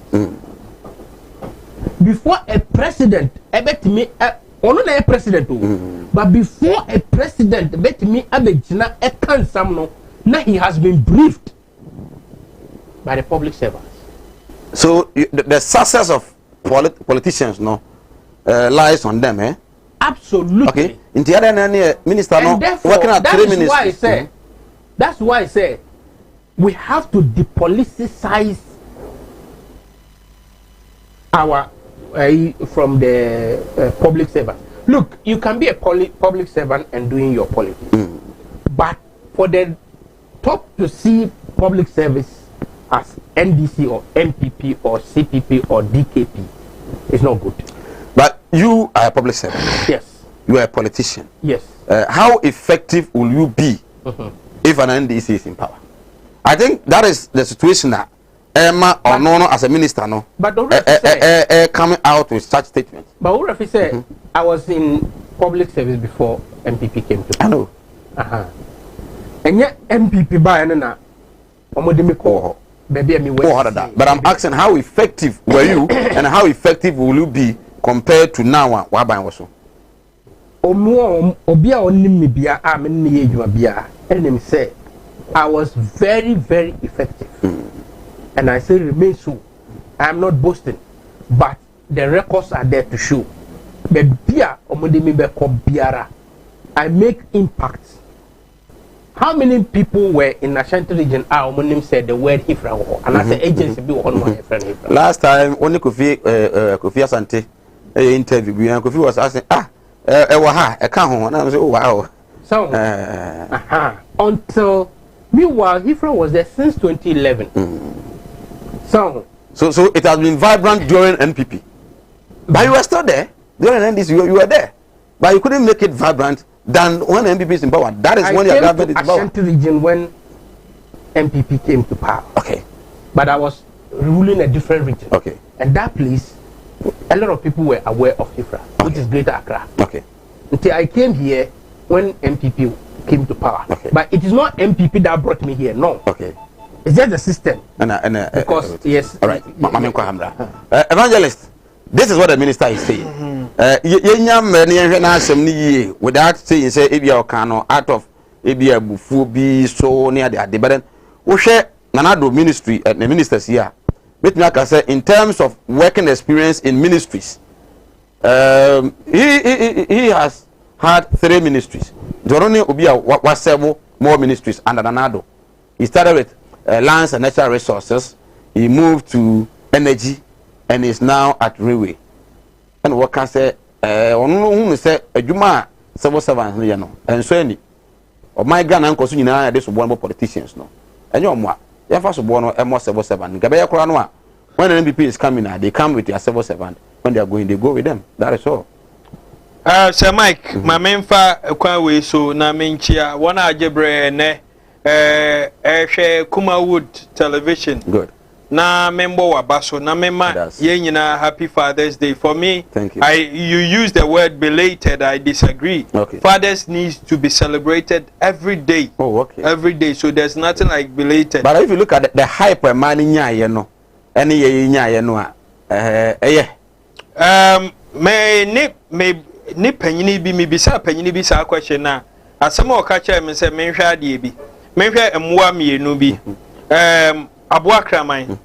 Before a president ebet me Ono na president o. But before a president bet me abegina e kan sam no, na he has been briefed by the public servants. So the success of politicians no lies on them, eh? Absolutely. Okay. In the other minister no working at 3 minutes. That's why I say we have to depoliticize our from the public servant. Look, you can be a public servant and doing your politics, but for the top to see public service as NDC or MPP or CPP or DKP, it's not good. But you are a public servant. Yes. You are a politician. Yes. How effective will you be if an NDC is in power? I think that is the situation that Emma or Nono as a minister no. But coming out with such statements. But Urafi said I was in public service before MPP came to power. I know. And yet MPP by na omodimi baby me but I'm asking how effective were you and how effective will you be compared to now what by also? Obia onim me bia a me ne edwuma bia enem say I was very very effective. And I say remain so. I am not boasting, but the records are there to show. Bia omodimi be ko biara I make impact. How many people were in Ashanti region? Omonim said the word Hifra, and as an agency be one more Hifra. Last time only Kofi Asante interview and Kofi was asking I can't home and I was oh wow. So until meanwhile Hifra was there since 2011. So it has been vibrant during NPP. But you were still there during NDC. You were there, but you couldn't make it vibrant than when MPP is in power. That is when your government is in power. Ashanti region when MPP came to power. Okay. But I was ruling a different region. Okay. And that place, a lot of people were aware of Hifra, which is Greater Accra. Okay. Until I came here when MPP came to power. Okay. But it is not MPP that brought me here. No. Okay. It's just the system. Because yes. All right. Evangelist, this is what the minister is saying. Without saying say ebia okano out of ebia bufu bi so near the but then we share nanado ministry the ministers here. Let me say in terms of working experience in ministries, he has had 3 ministries. Joroni obia was several more ministries under nanado. He started with lands and natural resources. He moved to energy and is now at railway. And what can say who say adwuma civil servants no no enso ani o my Ghana nkoso nyina dey so bo politicians no enye omwa ya fa so bo no emo civil servant gabe ya kora no a when an MPP is coming they come with their civil servant. When they are going they go with them. That is all. Sir Mike my memfa kwa we so na menchia wona ajebre ne share Kumawood television. Good. Na membo wabaso na mema yenyina happy Father's Day. For me, thank you. You use the word belated. I disagree. Okay. Fathers needs to be celebrated every day. Oh, okay. Every day. So there's nothing like belated. But if you look at the hype man nya no, any nya no me panyini bi me bisa panyini bi sa question na asema o ka kire me se menhwa ade bi menhwa emwa mienu bi aboa kraman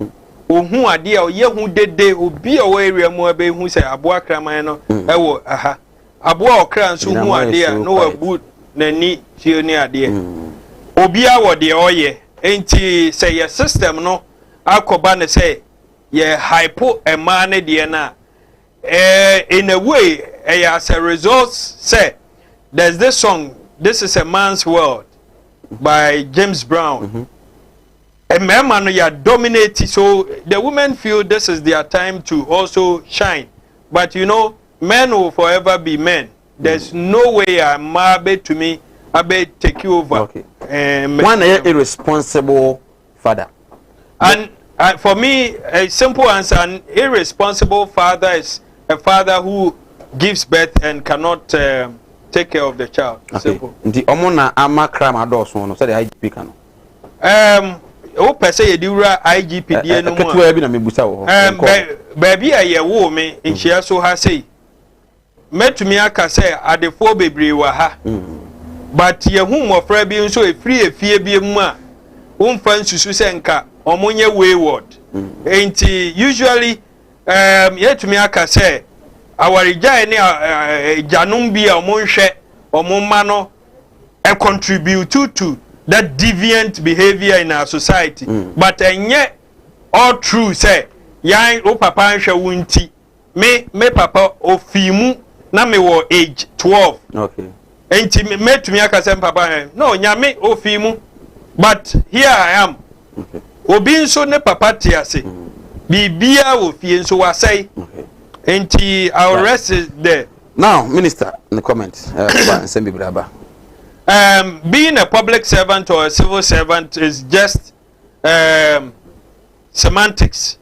ohun ade a ye hu dede obi a wo area mu abe hu se aboa kraman no ewo aha aboa okra nso hu ade a no wabu nani tie ni ade obi a wo de oye enti say your system no akoba ne say ye hypo emane de na in a way as a result say there's this song This Is a Man's World by James Brown. A man no ya dominate, so the women feel this is their time to also shine. But you know, men will forever be men. There's no way a mabe to me abe take you over. Okay. One irresponsible father. And for me, a simple answer: an irresponsible father is a father who gives birth and cannot take care of the child. Okay. Simple. The omona ama crime adoso no say the IGP can. O pese ye diura IGP die no mo. Ketu e bi na mebusa wo. Baby a ye wo me nhia so ha sei. metumi aka say adefo bebre wa ha but ye hu mofra bi nso efie bi mu a wonfa nsusu se nka omonye wayward enti usually yetumi aka say awarija ni janum bi a omonhwe omomma no contribute to that deviant behavior in our society but enye all true say yan o papa nhwe wunti me papa ofimu na me wo age 12 okay enti metumi aka say papa no nyame ofimu but here I am okay obi nso ne papa tiase bibia wo fie nso wasai enti our rest is there now minister in the comment Nsembi Braba. Being a public servant or a civil servant is just semantics,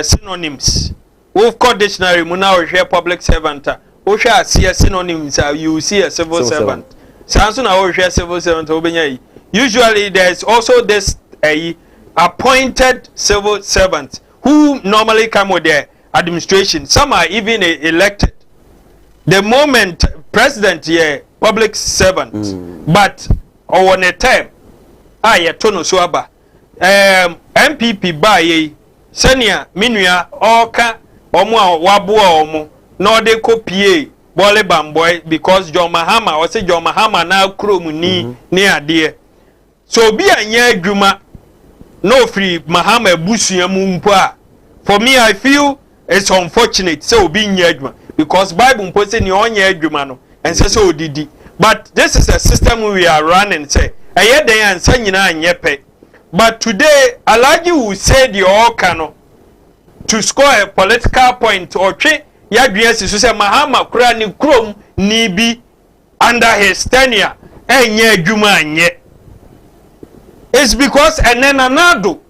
synonyms. We've got dictionary, we now share public servant. We share synonyms, you see a civil servant. Sounds now share civil servant. Usually there's also this appointed civil servants who normally come with their administration. Some are even elected. The moment president here, public servant, but on a time, tono suaba. MPP ba ye, senior, minua, oka, omo wabua omo, no de kopie, bole bamboy, because John Mahama, or say John Mahama now krum ni adie. So be a nye juma, no free Mahama busuya mumpa. For me, I feel it's unfortunate, so be nye juma, because Bible pose ni onye juma no. And so didi. But this is a system we are running. Say, but today, Alaji will say the Okano to score a political point or tre Yadrias to say Mahama Kurani Krum Nibi under his tenure. Enye Juma nye. It's because and then Nanado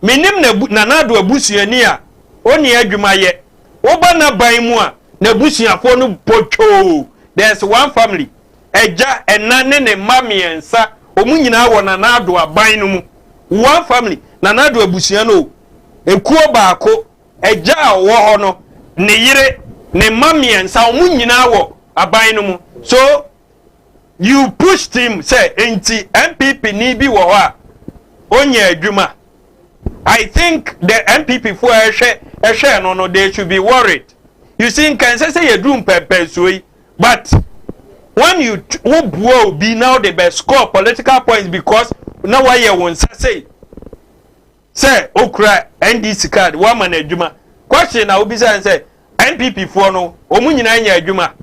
Minim Nanado Abusiania only Juma ye. Obana Baimua Nebusia Fonu Pocho. There's one family. Eja enane ne mami ensa omu nyina wo nanado aban no mu. One family nanado abusua no ekuo baako eja wo ho no ne yire ne mami ensa omu nyina wo aban no mu. So you pushed him say enti MPP ni bi wo ho a onye adwuma. I think the MPP for ehwe no they should be worried. You see can say you do pepper so but when you will be now the best score political points because now why you won't say okra NDC card one man adwuma question I will be say NPP for no omu nyina anya adwuma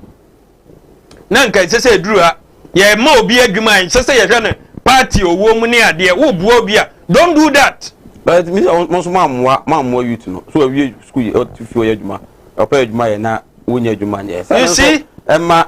na nka say duru ha ye ma obi adwuma say ye hwe party owo mu ne ade wo buo obi a don't do that but me most mamwa youth no so we school o tifio adwuma opa adwuma ye na wonya adwuma ye you see Emma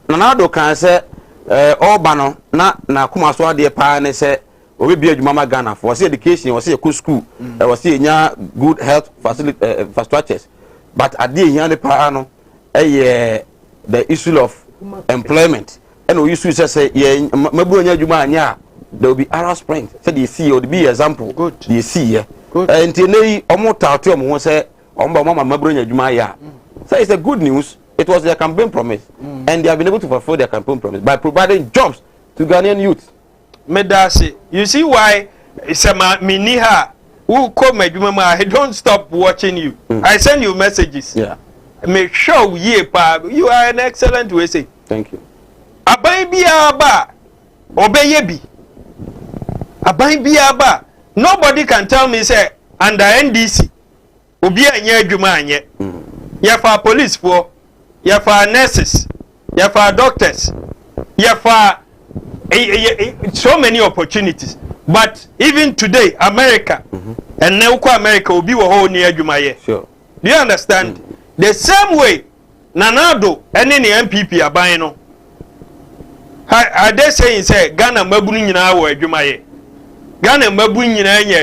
Nanado can say Obano na kuma so ade pa ne say obi bi adwuma ma Ghana for say education was say good school was say nya good health facility infrastructures but ade here the pa no the issue of employment and we issue say mabu nya adwuma anya there will be Arab Spring say the see or be example good the see and nei omo tato omo say omo mama mabu nya adwuma ya so it's a good news. It was their campaign promise, and they have been able to fulfill their campaign promise by providing jobs to Ghanaian youth. Medasi, you see why Sama Miniha who come I don't stop watching you. I send you messages. Yeah. Make sure you are an excellent way. Thank you. Abai aba obeyebi. Abai aba. Nobody can tell me say under NDC obi anye adwuma anye. Ya for police for ya for nurses, ya for doctors, ya for so many opportunities. But even today, America, and now America will be a whole near Jumaye. Sure. Do you understand? The same way, Nanado and any MPP are buying. Are they saying, say, Ghana Mabuni or Jumaye? Ghana Mabuni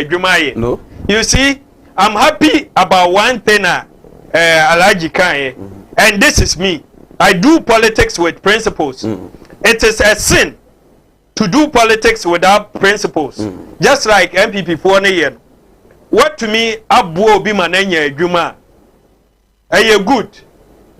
Jumaye. No. You see, I'm happy about one thing, Alaji Kanye, and this is me. I do politics with principles. It is a sin to do politics without principles. Just like MPP for a year. What to me, Abu Obi Manenya Juma. Are you good?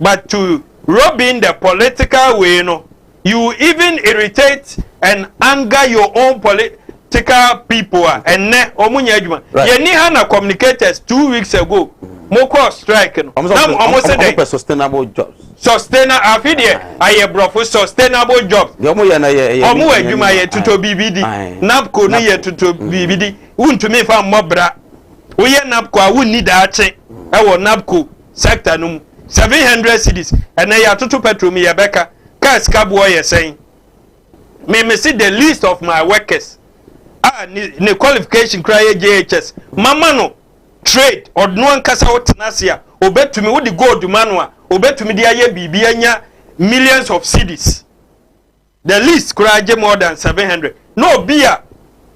But to robbing the political way, no, you even irritate and anger your own political people. And ne omunya adwuma. Ye ni ha na communicators 2 weeks ago. Moko strike no. Almost say sustainable jobs. Sustainable afidie aye brofo sustainable jobs. Omo ye na ye. Omo adwuma ye tuto BBD. Napco no ye tuto BBD. Untumi fa mobra. Oye Napco a wonni da ache. Ewo Napco sector no 700 cities. And ya tuto petrol me ye beka. Cars cabo ye saying. Me see the list of my workers. Ni qualification cry JHS. Mama no trade or no one kasa otnasia. Obetumi wo the gold manwa. Obetumi dia ye bibi anya millions of cities. The list cry more than 700. No bia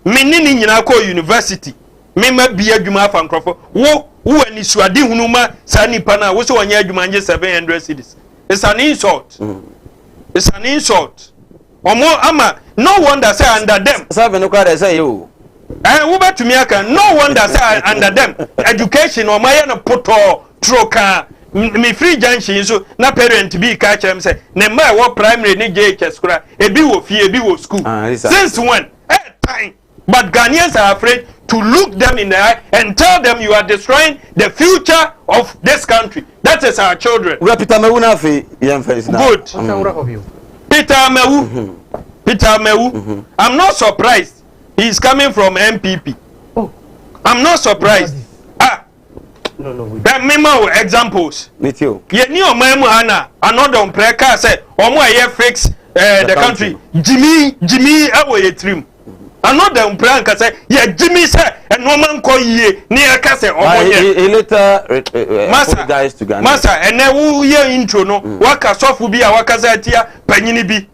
me nini nyina ko university. Me ma bia adwuma afa nkrofo. Wo ani suade hunuma sa nipa na wo so wanya adwuma anye 700 cities. It's an insult. It's an insult. Omo ama no wonder say under them. Seven no say you. Wo betumi aka no wonder say under them. Education o ma ye no poto troka me free junction so na parent bi ka chem say ne ma wo primary ni JHS kura ebi wo fie ebi wo school. Since when? Time. But Ghanaians are afraid to look them in the eye and tell them you are destroying the future of this country. That is our children. Peter Mewu na fe yem face na. Good. Peter Mewu. Peter Mewu. I'm not surprised. He's coming from MPP. Oh. I'm not surprised. No. That memo examples. Me too. Ye ni o memu ana another umpreka say omo aye fix the country. Jimmy awo ye trim. Another umpreka say ye Jimmy say no man ko ye ni aka say omo ye. He later apologized to Ghana. Masa ene wo ye intro no waka sofu bi a waka say tia panyini bi.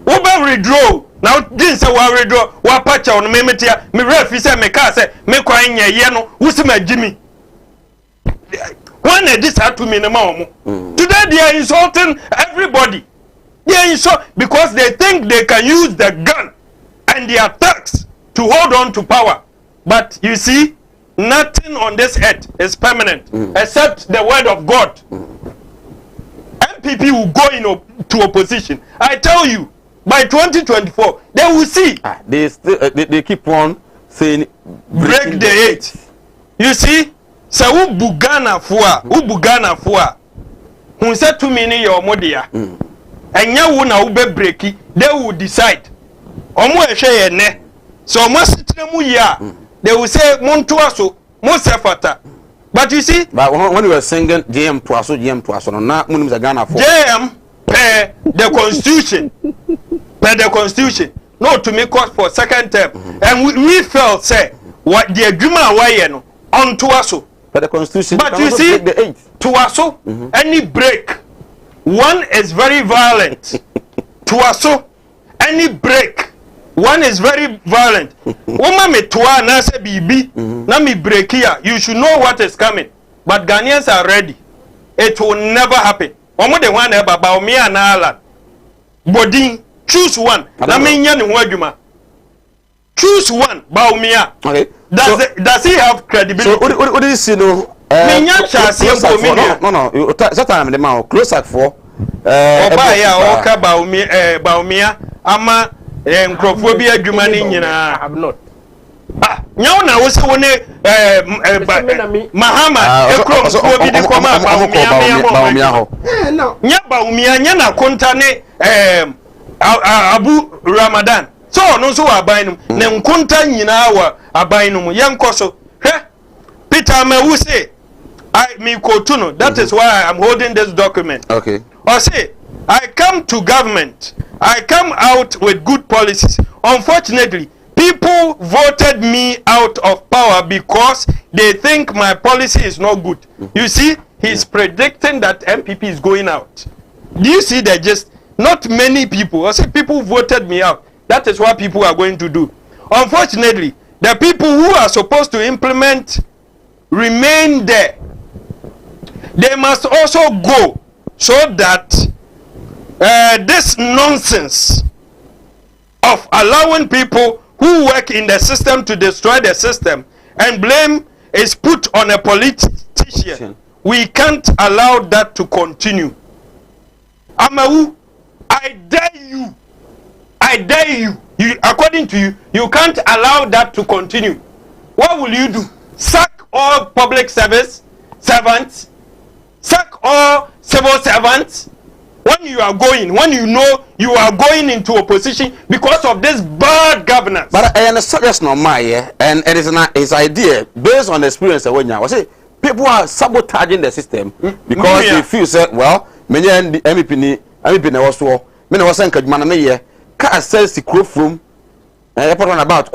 Wo be withdraw. Now din say wa withdraw wa pacha on me metia me refi say me ka say me kwan nye ye no wo se ma Jimmy. When this happened to me, today they are insulting everybody. They are because they think they can use the gun and their thugs to hold on to power. But you see, nothing on this earth is permanent except the word of God. MPP will go into opposition. I tell you, by 2024, they will see. They keep on saying break the 8. You see? So ubugana fua who said to me your modia and ya na ube breaki they will decide omo ehwe ne so omo sitremu ya they will say montuaso mo sefata. But you see, but when you were singing GM Tuaso no na munim za Ghana for JM per the constitution no to make cost for second term and we felt say what the adwuma waye no on Tuaso. The constitution, but you see, to also any break, one is very violent. To also any break, one is very violent. Woman me toa na se bibi na me break here. You should know what is coming. But Ghanaians are ready. It will never happen. Omo de one eba ba omi anala. Body choose one. Na me nya ni ho adwuma. Choose one ba omi a. Okay. Does he have credibility? So what do you see no? No. That time the man close at 4. Oka baumia ama nkrofobia adwuma ni nyina. I have not. Nyawo na wo se woni Mahama ekrofobi di koma baumia ho. Nya baumia nya na konta ne Abu Ramadan. So no so aban no ne nkonta nyina wa aban no yenkoso hwe Peter Mewu say that is why I'm holding this document. Okay. Or say I come to government, I come out with good policies. Unfortunately, people voted me out of power because they think my policy is not good. You see, he's predicting that MPP is going out. Do you see that? Just not many people. I say people voted me out. That is what people are going to do. Unfortunately, the people who are supposed to implement remain there. They must also go so that this nonsense of allowing people who work in the system to destroy the system and blame is put on a politician. We can't allow that to continue. Amawu, I dare you. I dare you. According to you, you can't allow that to continue. What will you do? Sack all public servants? Sack all civil servants? When you know you are going into opposition because of this bad governance. But I understand that's not my and it is his idea based on the experience of when I say people are sabotaging the system because they feel say well, many MEP also many was saying Kajmana me car sells the crew from airport on about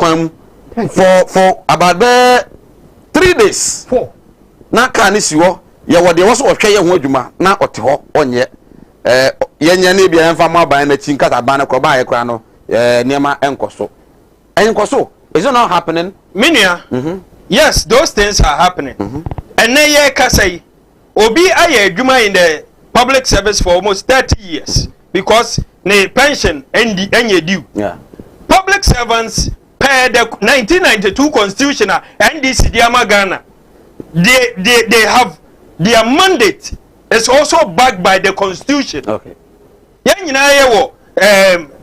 for about 3 days. 4. Now can this you what they also okay juma na oteho onye yenya ne bia emfa ma ban na chinkata ban ko ba ye kra no niema enkoso is it not happening minia yes those things are happening and na ye kasai obi aye adwuma in the public service for almost 30 years because ne pension enye due public servants per the 1992 constitution NDC diama Ghana they have their mandate is also backed by the constitution. Okay.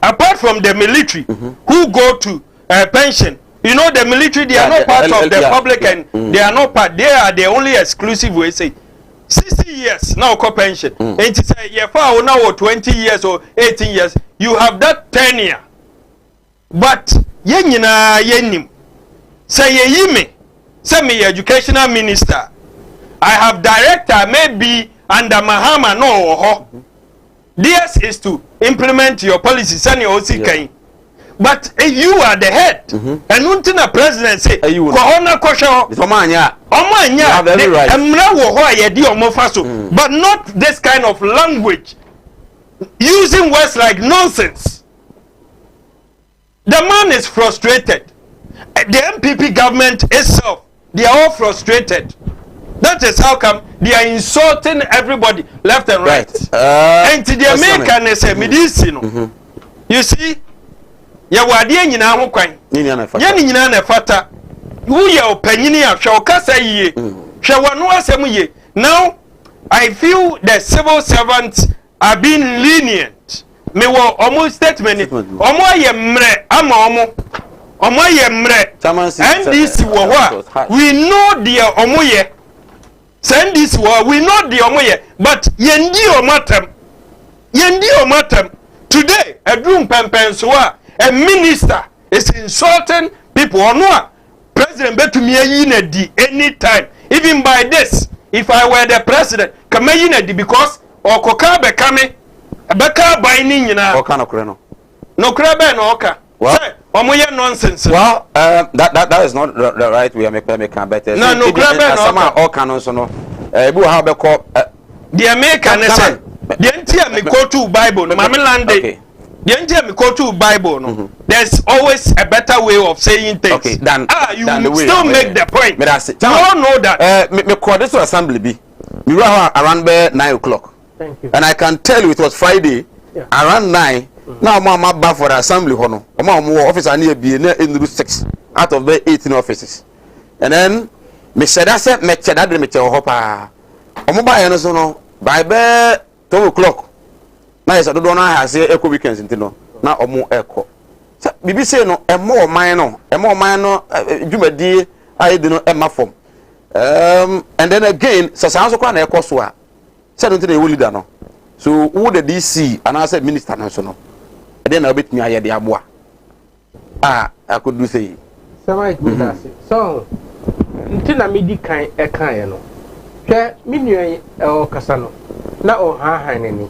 Apart from the military who go to pension, you know the military they are not part of the public and they are not part. They are the only exclusive way say 60 years now co pension. And to say for now 20 years or 18 years you have that tenure. But yenim say yime say me educational minister. I have director maybe under Mahama no this is to implement your policies and your OC but you are the head and until the president say corona kosho but not this kind of language using words like nonsense. The man is frustrated. The MPP government itself, they are all frustrated. That is how come they are insulting everybody left and right. And to the American say medicine. You see, ya wadie nyina ho kwan. Ya ni nyina na fata. Wo ye opanyini a hwe okasa yie. Hwe wano asem yie. Now I feel the civil servants are being lenient. Me wo omo statement. Omo aye mre ama omo aye mre. And this wo ho we know the omo ye. Send this war, we know the omoye, but yendi omatem. Today, a room pempenswa, a minister is insulting people or no. President Betumi yinedi anytime. Even by this, if I were the president, come yinedi because or koka bekame, beka binding yina. Oka no kreno. No krebe no oka. Say, omoye nonsense. Well, that is not the right way I make better. No, some all canons no. Ebu how be call the American say the entire me go to Bible no mama lande. The entire me go to Bible no. There's always a better way of saying things. Okay, then you still make the point. Me that's it. You all know that. Me call this assembly be. Me around 9 o'clock. Thank you. And I can tell you it was Friday around 9. Now mama back for the assembly hono. Mama office near be in 6 out of the 18 offices. And then me said I said me said that me tell hopa. Omo ba yen so no by 12 o'clock. Na yes do na ha say eco weekends ntino. Na omo eko. Say bibi say no e mo man no dwumadi ayedi no e ma form. And then again sasanso kwa na eko so a. Say don't dey leader no. So who the DC and I said minister no so no. Then I'll bet me I the aboa. I could do say. So, until I made kind a kind no. Share me or Casano. Na o ha haneni.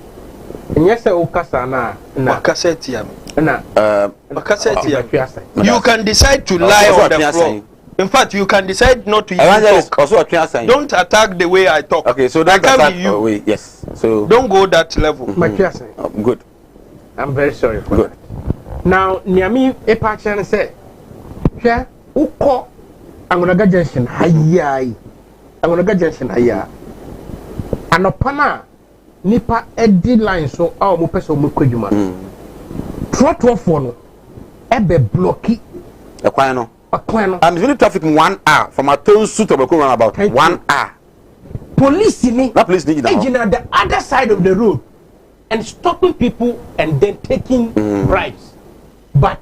And yes, o Casana na Cassetia. Na Cassetia. You can decide to lie on the floor. In fact, you can decide not to talk. Also a don't attack the way I talk. Okay, so that can be you. Way. Yes. So don't go that level. Good. I'm very sorry for that. Now, Niami Epachen said, "Share uko I'm gonna get junction high. I'm gonna get junction high. Anopana nipa edi line so our mupeso mukujuma. Trotto phone ebe blocky a quino. I'm doing traffic 1 hour from a town suit of a run about 1 hour. Police in that police need at the other side of the road. and stopping people and then taking bribes. But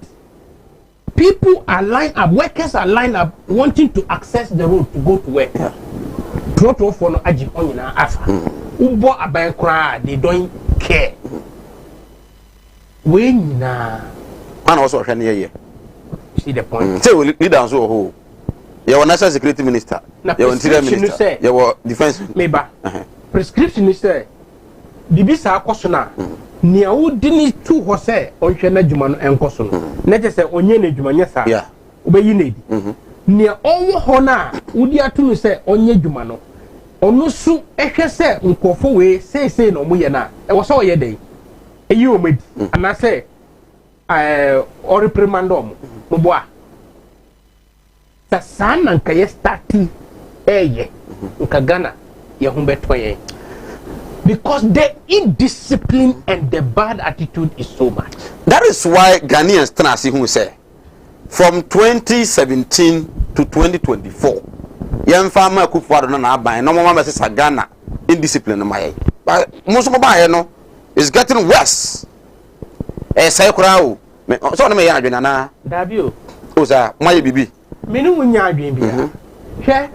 people are lined up, workers are lined up wanting to access the road to go to work. Trotro for no aji onyina afa. Ubo aban kra, they don't care. When na man also hwe ne ye. See the point. Say we leaders who your national security minister, your interior minister, your defense meba. Prescription is say bibi sa akoso na nia wodi ni tu ho se onhwe na djuma no enkoso no na je se onye na djuma nya sa obeyi na di nia onwo ho na wodi atunu se onye djuma no onu su ehwe se nkofo we sei na omoye na e wo so oye dai eyi o medi ana se o reprimandom mo boa sa sana nka ye starti eye nka Ghana ye hu betoye because the indiscipline and the bad attitude is so much. That is why Ghanaians Tanasi who say from 2017 to 2024 young farmer could for na buy no more message Ghana indiscipline my but most of my no is getting worse. Say crowd so na me ya adwena na Dabio oza my bibi me no nya adwen bia hwe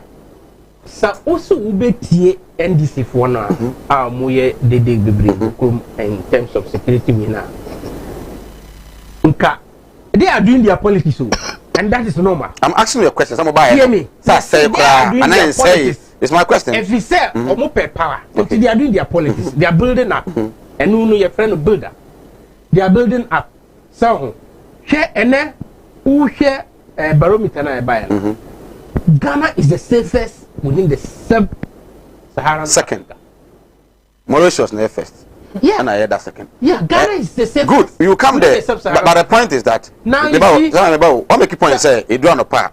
sa oso ubetie NDC for na moye dede bebre in terms of security mina nka they are doing their politics and that is normal. I'm asking you a question. Some buy hear me. Say and I say it's my question. If you say omo per power, okay. They are doing their politics. They are building up. And you know your friend builder. They are building up. So share ene who share barometer na buy. Ghana is the safest within the sub-Saharan second. Mauritius na first. Yeah. And I hear that second. Yeah, Ghana is the safest. Good. You come there. But the point is that now what make you point say e do an pa.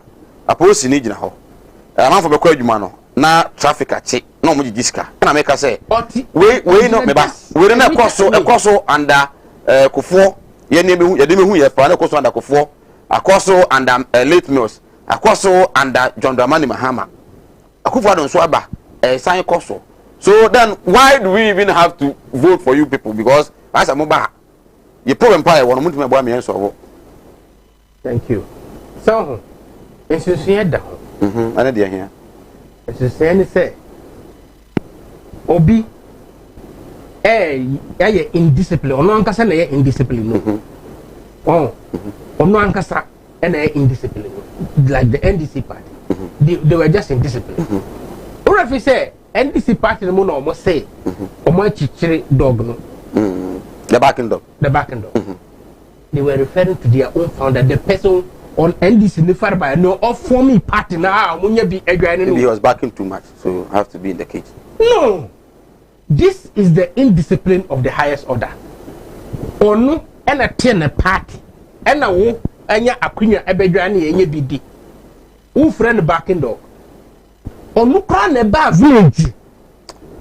Aposi ni gina ho. Man for be kwa adwuma no. Na traffic ache. Na omo gigiska. Na make say we no me ba. We na ekoso under Kufo. Ye ne mehu ye de mehu ye fa na ekoso under Kufo. Akoso under late meals. Akoso under John Dramani Mahama. Akufo don so aba sign koso. So then why do we even have to vote for you people? Because as a mobile you problem pay one mutu me boa me enso. Thank you. So ensusuye da. Ana dia here. Ensusuye ni say obi ye indiscipline. Ono ankasa na ye indiscipline no. Ono ankasa na ye indiscipline. Like the NDC party. They were just indiscipline. Or if you say NDC party no more almost say omo chichiri dog no. The backing dog. The backing dog. They were referring to their own founder, the person on NDC Nifar by no of forming party now. He was backing too much, so you have to be in the cage. No. This is the indiscipline of the highest order. Ono and a ten party and a wo anya akunya ebedwane enye bidi. Who friend backing dog? Onu kra ne ba village.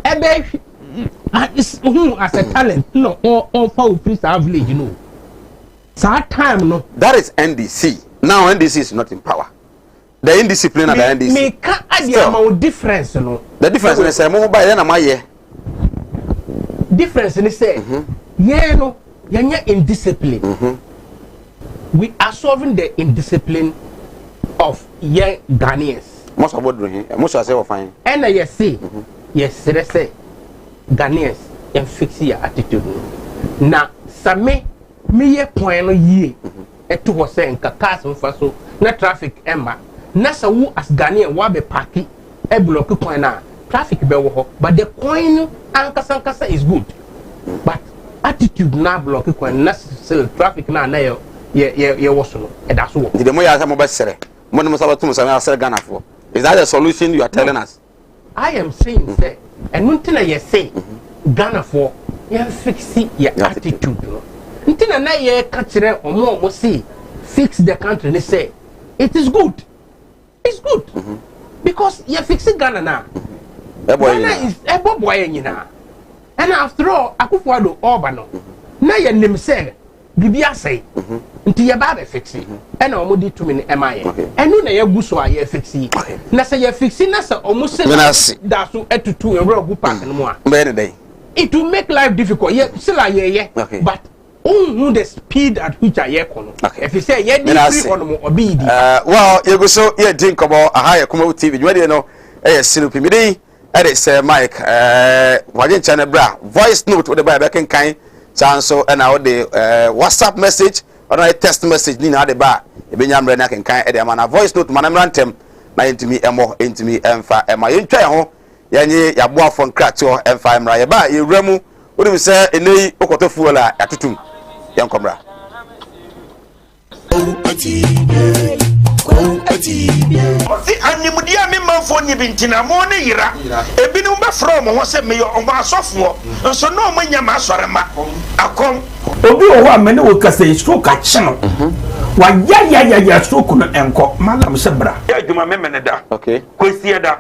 Ebe as a talent no all for free village no. So time no. That is NDC. Now NDC is not in power. The indiscipline of the NDC. Me can add the difference no. The difference is say mo buy na my year. Difference ni say yeah no yanya indiscipline. We are solving the indiscipline of young Ghanaians. Most of what doing most are say fine. And I say yes they say Ghanaians and fix your attitude. Na same me ye point no ye eto ho say nka cars mfa so na traffic emma na sa wo as Ghanaian wa be parki e block point na traffic be wo ho but the coin ankasa is good but attitude na block point na still traffic na ye wo so no e da so wo the mo ya sa mo be sere mo no mo sa batum sa me asere Ghana for. Is that the solution you are telling us? I am saying say and until you say Ghana for you fix your attitude. Until na ye kachire omo say fix the country they say it is good. It's good. Because you fix Ghana now. Ghana is a boy nyina. And after all Akufo-Addo Obano. Na ye nim say bibia say nti ye ba be fixi e na omo di to me emaye enu na ye gu so a ye fixi na say ye fixi na say omo say da so etutu e rogu park no mo a be ne dey it will make life difficult. Yeah, still yeah. Okay. But who the speed at which I kono. Okay. If you say yeah, this free on obedi. Well, you go so yeah drink about a higher Kumawood TV. You know, Sinupi Midi, Edis Mike, Wajin Channel Bra, voice note with the Bible can kind, so and now the WhatsApp message or a text message, Nina the bar, Benyam Renak and kind Edamana, voice note, Manam Rantem, na into me and more into me and fire, and my intro, Yanni, Yabua from Crato and fire, Rayaba, you remu, what do we say in the Okotofuala at Tutum, young Comra. Oti animudia me manfo nyi bintina mo ne yira ebinu be from ho se me yo ma asofo nso no manya ma asorema akom obi o ho amene wo kasa stroke a chino wa ya stroke no enko malam se bra ya djuma me mene da Okay. kwesi da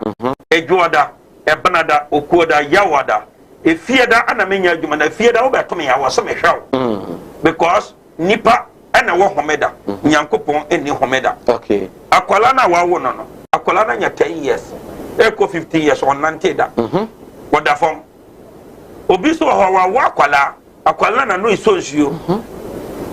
ejuoda ebanada okuoda yawada efieda ana menya djuma na fieda wo beto me ya wo so me hwaw because nipa ana wo homeda nyankopon eni homeda. Okay. Akwala na wawo no akwala na nya 10 years eko 15 years on nanteda woda fom obi so ho wawo akwala na no isonsuo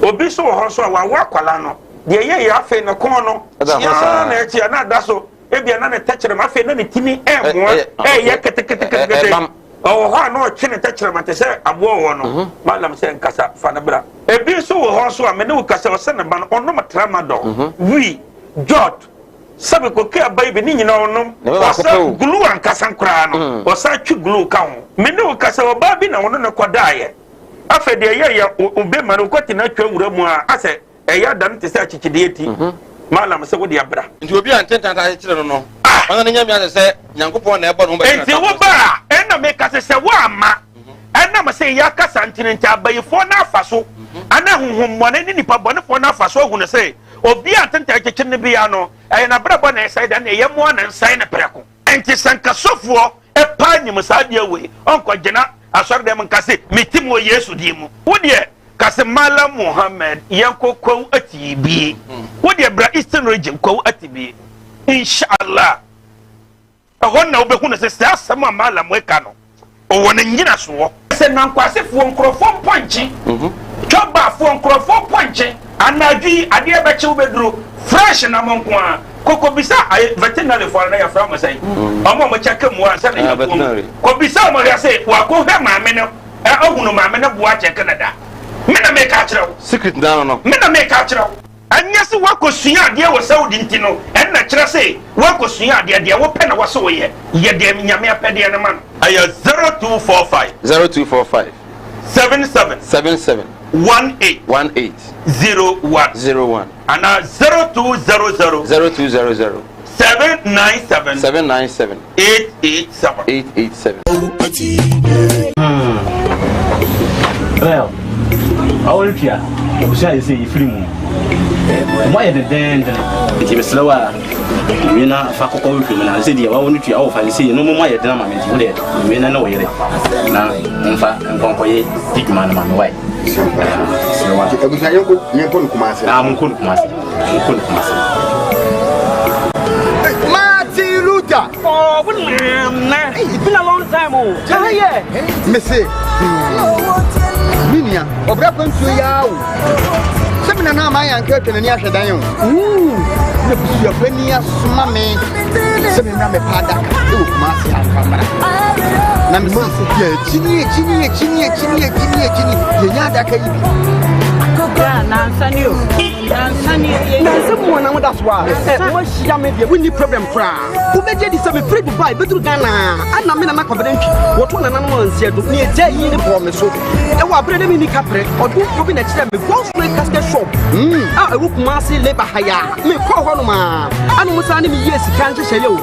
obi so ho so wawo akwala no de ye afi na kon no ya na echi na daso ebia na ne techere ma afi na ne tini emo ye kete oh ha no chine techere ma te se abo wo no malam se nkasa fa na bra ebi so ho so amene wo kasa wo se na ba no ono matramadol wi jot sabe ko ke baby ni nyina onom wasa glue an kasan kra no wasa twi glue ka ho me ne wo kasa wo ba bi na wono ne kodaaye afa de ye obe ma no kwati na twa wura mu a ase eya dan te se achichide eti malam se wo de abra Nti obi antenta ta chire no no. Wana ne nyame ase se Nyankopon na ebo no ba. enti wo ba ena me kasa se wo ama ena ma se ya kasa ntinenta abayifo na afaso ana honhom mo ne nipa bone fo na afaso hu ne se obi antenta kekye ne bia no na brabo na sai da na yemo na nsai na preko enti sanka sofo pa nyim sa dia we onko gina asor dem nkase metim wo Yesu di mu wo de kase mala Muhammad yankokon atibi wo de bra Eastern region ko atibi inshallah ahonna wo be hu ne se asama mala mo eka no o wona nyina so se nankwase fo nkrofo ponchi choba fo nkrofo ponchi anadwi ade be che wo beduro fresh na monko a koko bisa veterinary for na ya fra mo sai omo mo check mu ansa na ya ko bisa mo ya say wa ko he ma me no ohunu ma me no boa check na da me na me ka kire Secret na no. me na me ka kire anya se wa ko sua ade wo saudi ntino en na kire say wa ko sua ade wo pe na wo so ye de nyame apede na man aya 0245 77 18 01 and 0200 797 887. Well, I will try. I'm sure you see you free. Why the den? It's slower. You know, if I go over to me, I said, I want to offer and see no more than I'm in there. You may know it. Now, in fact, I'm going to take my way. I'm good, Master. Oh, it's been a long time. Oh, yeah. Missy, Minia, or Brapon to Yao. Seven and my uncle and Yasha Dion. Your penny, mammy, seven and a padak, Master Camera. Ginny, someone that's why we need problem cry. Who made this free to buy better Ghana? And I'm in a confident. What one and one said to me a day in the promise. And what bread in the capre or do you be next time? One straight casket shop. I would massy labor higher. Me call one man. And was sending me yes, can't say you.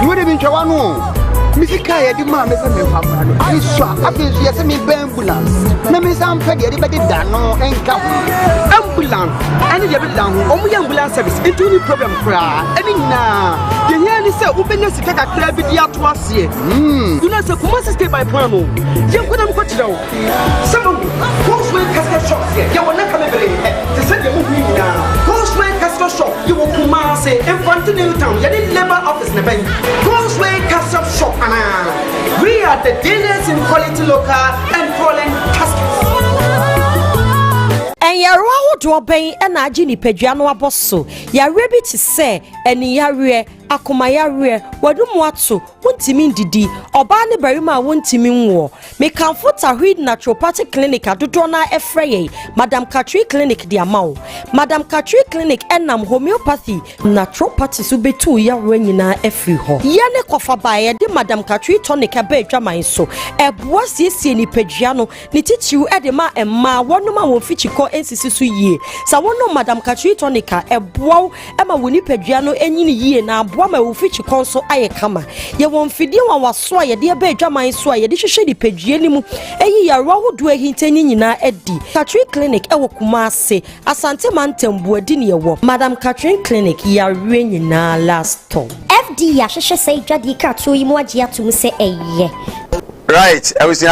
You would have been Chawano. Missy Kaya, the man is a new family. I saw a bit yes, me ambulance. No, Miss Ampeg, everybody done no and come. Ambulance, and the other down, only ambulance service into the problem cry. And now, the yearly say, openness to take a crab with the atlas here. You know, so must stay by promo. You couldn't put it out. Some Postway casket shops here. You will not come every to send the movie now. Postway casket shop, you will come and say, in front of Newtown, you didn't labor office in the bank. Postway casket shop. We are are the dealers in quality local and foreign caskets. And ya rawo do ben e na agi ni padua no aboso ya re bi ti se eni ya re akoma ya re wadumu ato wontimi ndidi oba ne barima wontimi nwo me kanfo tahid naturopathic clinic adodo na efreye Madam Katri clinic di amawo Madam Katri clinic enam homeopathy naturopathy so betu ya re nyina efri ho ye ne kofa bae de Madam Katri tonic aba adwaman so eboa siesie ni padua no ni titiw e de ma emma wonoma won fichiko ensisi so yie sa wono Madam Katri tonic eboa e ma woni padua no enyini yie na aboa ma wo fichiko so aye kama ye won fidie wa waso a ye de aba adwaman so a ye de hwehwe di padua ni mu eyi ya ro hodo ahintani nyina edi Katri clinic e wo Kumase Asante Mantembu adi ne wo Madam Katri clinic ya re nyina last time FD ya hwehwe sei dwade ka to yi mu agi atum se eye. Right, I was in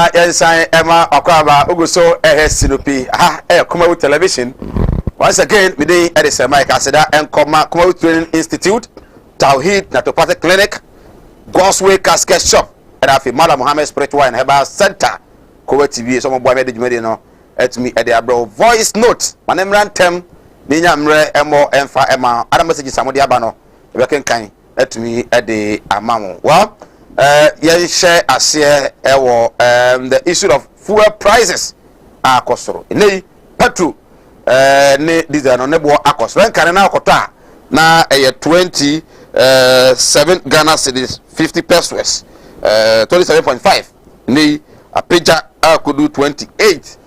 Emma Okwaba Uguso Sinopi Kumawood Television. Once again, we did at the Mike Aseda and Kumawood Training Institute, Tawhid Naturopathic Clinic, Gosway Casket Shop, and Afi Mala Muhammad Spiritual and Herbal Center. Kumawood TV, some boy made the at me at the abroad voice note. My name Rantem, Nina Mre, Emo, Emfa, Emma, other messages, Samodi Abano, working kind at me at the Amamo. Well, yeah, share as here the issue of fuel prices are costro. Nei petrol ne diesel no nebo akos. When can na kota na 27 Ghana cedis 50 pesos 27.5 nei apeja could do 28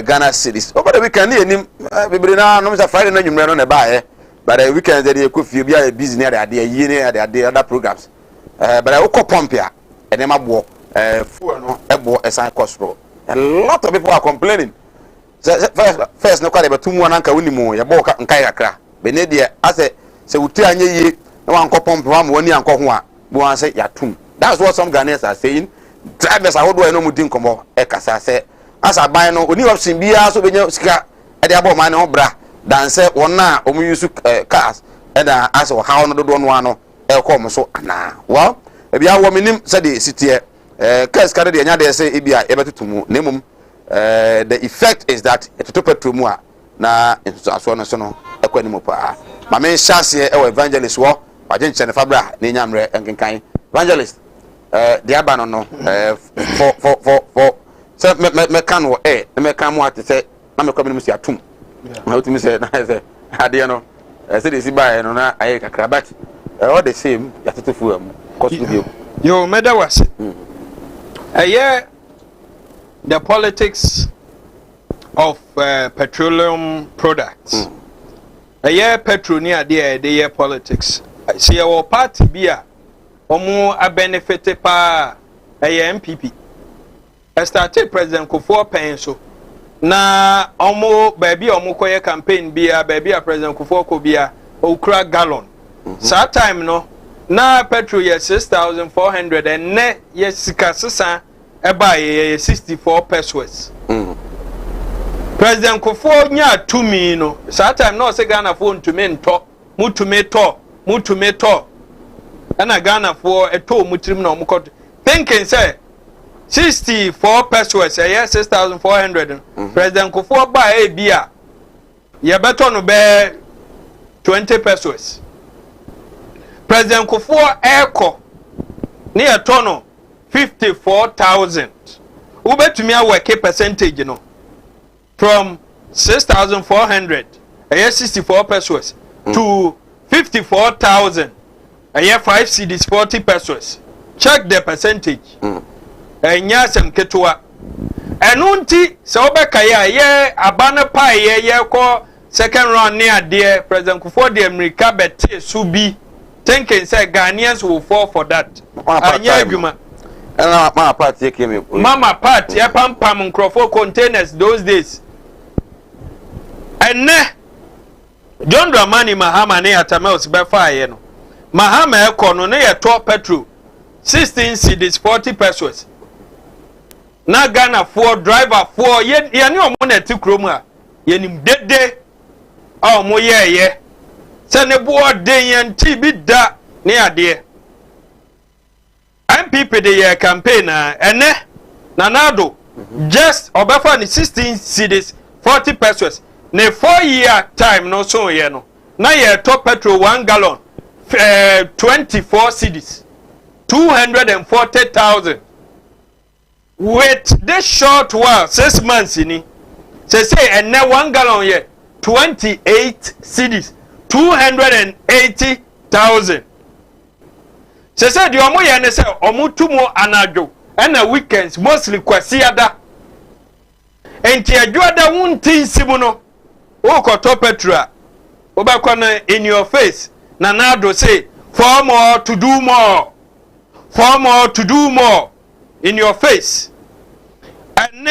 Ghana cedis. Over the weekend ni bebre na no Friday na nwumre no na ba he. But the weekend they could feel be a busy near the year near the other programs. But I will pump here and then I bought fuel no ebo esan costro. A lot of people are complaining. First no kwale betu mu ananka woni mu ya bo nkai kakra. Benedie ase se wuti anye yi na wan ko pump wa mu woni anko ho a bo an se yatum. That's what some Ghanaians are saying. Drivers are hodo no mu din komo e kasa se asa ban no oni option bia so benya sika e de abo man no bra dan se wona o mu use cars e da ase wo how no dodo no ano e ko mo so ana well e bia wo minim se de sitie cars kare de nya de se e bia e betutumu nemum the effect is that to petrol mu a na so no so no e ko animu pa ma men chance e evangelist wo waje nche fabra na nya mre enkenkan evangelist the abano no for so me kan wo me kan mu ate se na me ko me si atum na utimi se na se ade no se de si ba no na aye kakra but all the same ya tetefu am cost bio yo meda was the politics of petroleum products petrol ni ade the politics see our party bia omo a benefit pa MPP started President Kufuor pen so na omo baby omo koye campaign bia baby a President Kufuor ko bia okra gallon sa time no na petrol ye 6,400 and ne ye sika sesa e ba ye 64 pesos President Kufuor nya tumi no sa time no se Ghana fo ntumi nto mutume to ana Ghana fo eto mutrim na omukot thinking say 64 pesos a 6,400 President Kufuor ba e bia ye beto no be 20 pesos President Kufuor eko ni eto no 54,000 ubetumi aweke percentage no from 6,400 a 64 pesos to 54,000 a 5 cedis 40 pesos check the percentage enya sem ketwa enunti se obeka ye abana pa ye ko second round ni ade President Kufuor de America bete subi thinking say Ghanaians will fall for that anya adwuma mama party came mama party e pam microphone containers those days enne John Dramani Mahama ne atamels be fire no Mahama e kono ne ye top petrol 16 cedis 40 pesos na Ghana for driver for ye ni omo na ti krom a ye nim dede a omo ye se ne bo den ye nti bi da ne ade MPP NPP the campaign ene nanado just obefa ni 16 cedis 40 pesos ne 4-year time no so ye no na ye top petrol 1 gallon 24 cedis 240,000 with this short while 6 months ni say and now 1 gallon ye 28 cedis 280,000 say the omo ye ne say omo tumo anajo and na weekends mostly kwasiada enti adwoada wunti nsimu no wo koto petrol obakona in your face na nado say for more to do more for more to do more in your face and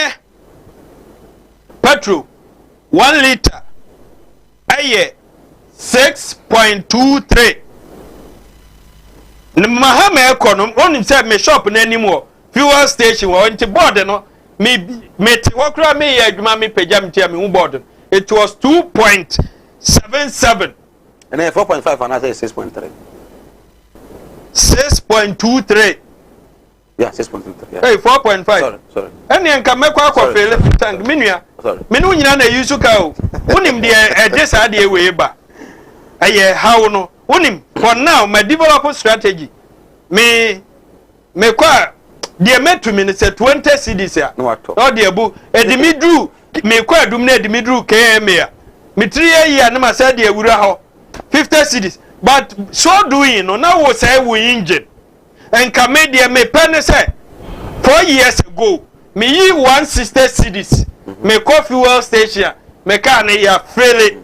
petrol 1 liter aye 6.23 mahama econom onim say me shop na animo fuel station wo nti board no me ti wokra me ye adwuma me pagam ti me board it was 2.77 and then 4.5 and I say 6.3 6.23 yeah 6.23 yeah. Hey 4.5 sorry any enka mekwa akofele tank menua me no nyina na yusu ka o unim de edesa de we ba aye how no unim for now my develop strategy me kwa de metu me say 20 cedis ya no ato no de bu edimidru me kwa adum na edimidru km ya me 3 year na ma say de awura ho 50 cedis but so doing no now we say we engine and comedian me pen say 4 years ago me yi 160 cedis me coffee fuel station me car na ya freely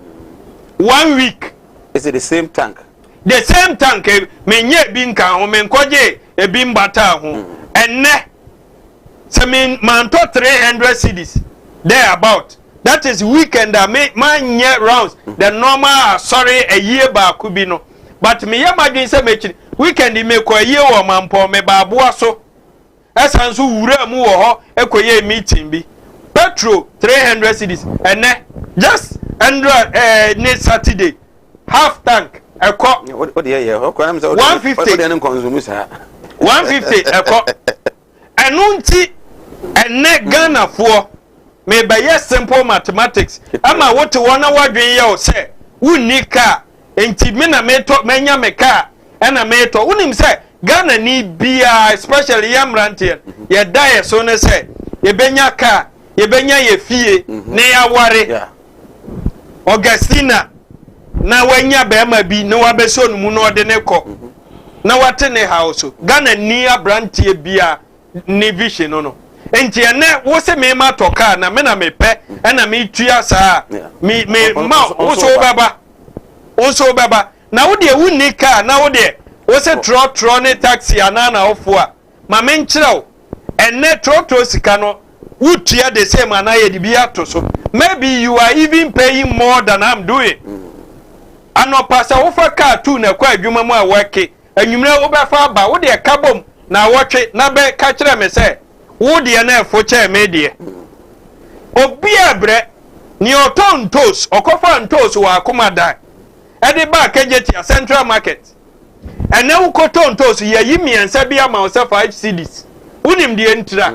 1 week is it the same tank me nye bi nka ho me nkoje e bi mbata ho enne se me manto 300 cedis there about that is weekend man nye rounds the normal sorry a year back could be no but me yama say me weekend me ko ye wo mampo me baabo so esan so wura mu wo ho ekoye meeting bi petrol 300 cedis ene just 100 ne Saturday half tank eko what the year ho kwa am say 150 dem consume sa 150 eko enunti ene Ghana for me by yes simple mathematics ama what wona wadwen ye o say unika enti me na meto menya me car ena meto unim say Ghana ni bia especially yamrantie ye die so ne say ye benya car ye benya ye fie ne ya ware Augustina na wanya be ma bi ne wabeso no mu no de ne ko na wate ne house Ghana ni abrantie bia ni vision no enti ene wo se me ma to car na me na me pe ena me tua saa me ma wo so baba na wo de wuni car na wo de wo se tro ne taxi anana ofo a ma me nkyerɛw ene tro sika no wo tua the same ana ye de bia to so maybe you are even paying more than I'm doing anopasa wo fa car tu na kwa adwuma mu a wake anwumre wo be fa ba wo de kabom na wotwe na be ka kyerɛ me se wo de na efo kyɛ me de obi abre ni otontos okofa ntos wa akomada ede ba kejeti a central market ene wo kotontos ye yimiensa bia ma 5 cedis unim de ntra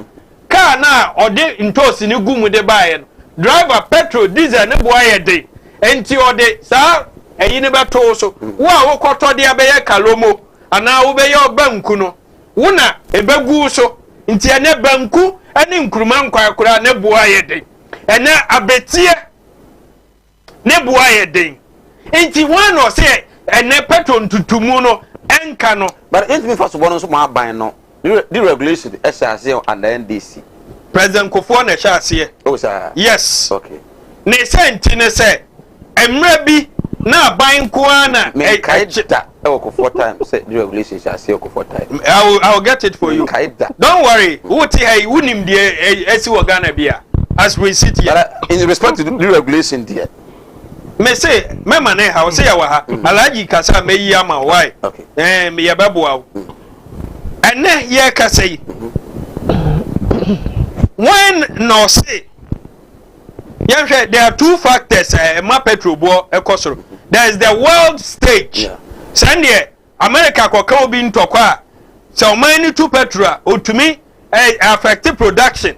car na ode ntos ni gumu de bae no driver petrol diesel ne boa ye de enti ode sa eyi ne beto so wo a wo koto de abeye kalomo ana wo beye obanku no wo na ebegu so nti ene banku ene nkuruma nkwakura ne boa ye de ene abetie ne boa ye de enti one no say ene petrol ntutumu no enka no but it me first one so ma ban no the regulation SRC and the NDC President Kufuor na SRC oh sir yes okay ne senti ne say emre bi na ban ko ana me kaida Kufuor time say the regulation SRC Kufuor time I will get it for you kaida don't worry what hey unim de esi wo Ghana bia as we sit here but in respect to the regulation there me say me mane ha o say ya wa ha alaji kasa me yi ama why okay me ya babo ene ye kasa yi when no say there are two factors ma petrol bo ekosoro there is the world stage send here America ko ka obi ntokwa so many to petrol or to me affect production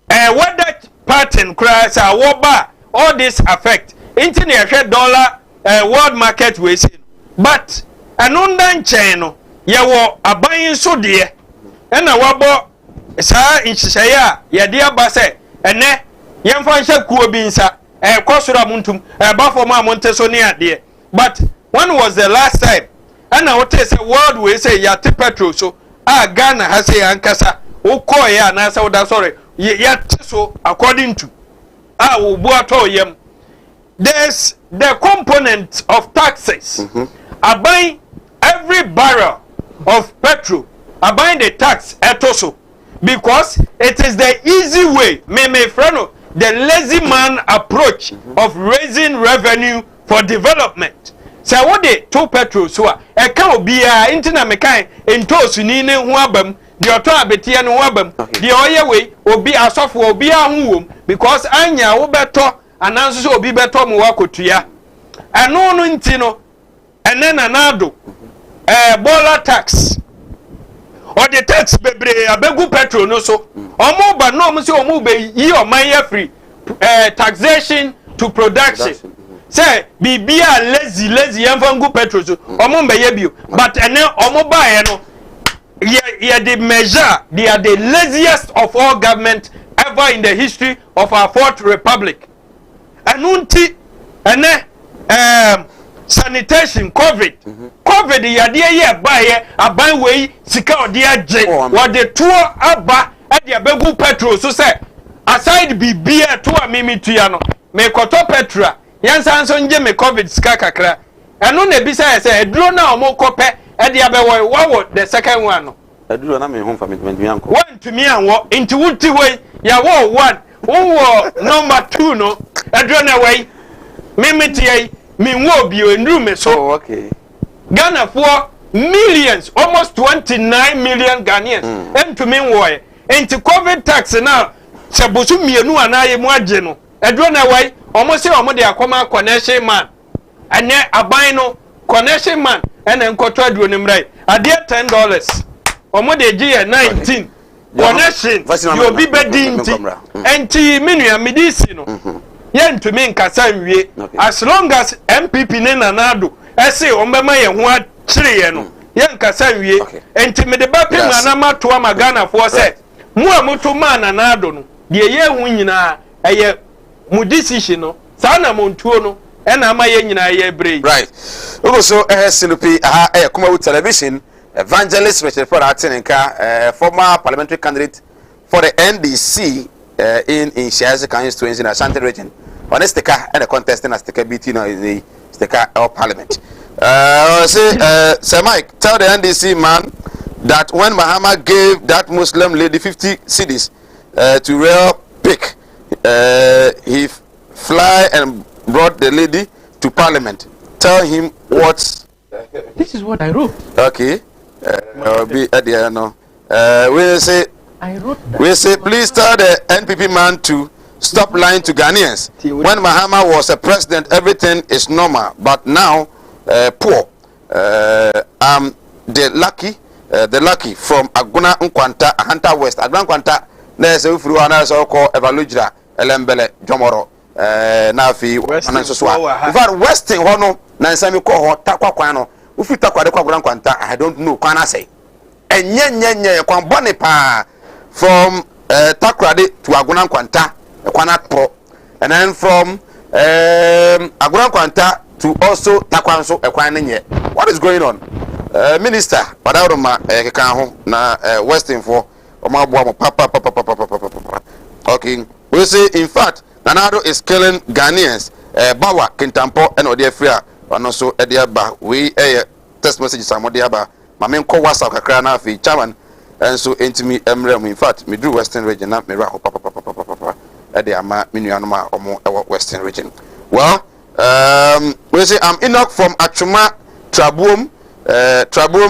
what that pattern cries all this affect internet dollar world market we see but another channel yawo aban so de na wabo saa inhyehya ya de abase ene yemfa nhya kuo bi nsa kwasoro amuntum ba for ma monte so ne ade but when was the last time and what say world we say ya te petrol so Ghana has say ankasa wo call ya na say da sorry ya so according to wo bu ato yam there's the component of taxes aban every barrel of petrol aban the tax etoso because it is the easy way me friend the lazy man approach of raising revenue for development. So what they two petrol so e can be intina mekan entosu ni ne ho abam the oto abetia ne ho abam the oye we obi asofo obi ahunwom because anya wo beto ananso so obi beto mo wakotua eno no ntino ene nanado bola tax or the tax bebre abegu petrol no so omo ba no mo se omo be yi oman ya free taxation to production say bibia lazy yamfangu petrol so omo be ye bio but ene omo ba ye no ye the measure they are the laziest of all government ever in the history of our fourth republic anunti ene sanitation covid yade ye ba ye aban wei sika ode age what the tour aba e de abegu petrol so say aside bibia to amimi tuya no me koto petrol yansa nso nje me covid sika kakra eno na bisa say eduro na omokope e de abewo wo the second one no eduro na me ho fa me anko one to me anwo inti wuti we ya wo one wo number 2 no eduro na we mimiti ye me wo bio enduru me so oh okay Ghana for millions almost 29 million Ghanaians and to me wo enti covid tax now sebosu mienu anaye mu age no eduro na we omo se omo de akoma connection man ane aban no connection man ene nkoto aduro ne mrai ade $10 omo de gi 19 connection you be bedinti enti menua medisi no ye ntumi nkasa nwie as long as MPP ne nanado ese ombema ye ho akire ye no ye nkasa nwie enti me de ba pem na mato amagana fo se mu amuto ma nanado no de ye hu nyina eye mu decision no sa na montuo no e na ama ye nyina ye brei right so sinupi Kumawood television evangelist Richard for Atinenka former parliamentary candidate for the NDC in Shiazi constituency in Ashanti region on a sticker and a contestant as sticker BT no is the sticker of parliament Sir Mike, tell the NDC man that when Mahama gave that Muslim lady 50 cedis to real pick he fly and brought the lady to parliament. Tell him what. This is what I wrote. Okay. Be at the no. We say. I wrote that. We say please tell the NPP man to stop lying to Ghanaians. When Mahama was a president, everything is normal, but now poor. I'm the lucky from Aguna Nkwanta, Ahanta West. Aguna Nkwanta. There's a few others called Evaluja, Elembele, Jomoro. Nafi Western in fact Western hono na nsami ko ho takwa kwan no ufi takwa de kwa kwanta I don't know kwan say enye kwan bone pa from Takrade to Aguna Kwanta kwan atro and then from Aguna Kwanta to also takwa nso kwan nye what is going on minister Padaroma keka ho na Western for omabo mo papa okay we say in fact Nanado is killing Ghanaians. Bawa Kintampo and Odiafria, and also Ediaba. We text messages. Some Odiaba. My main co was Kakrana fi chairman, and so into me Emrem. In fact, me do Western region, not me raho papa. Ediama Minuanuma or Western region. Well, we say I'm Enoch from Achuma Trabum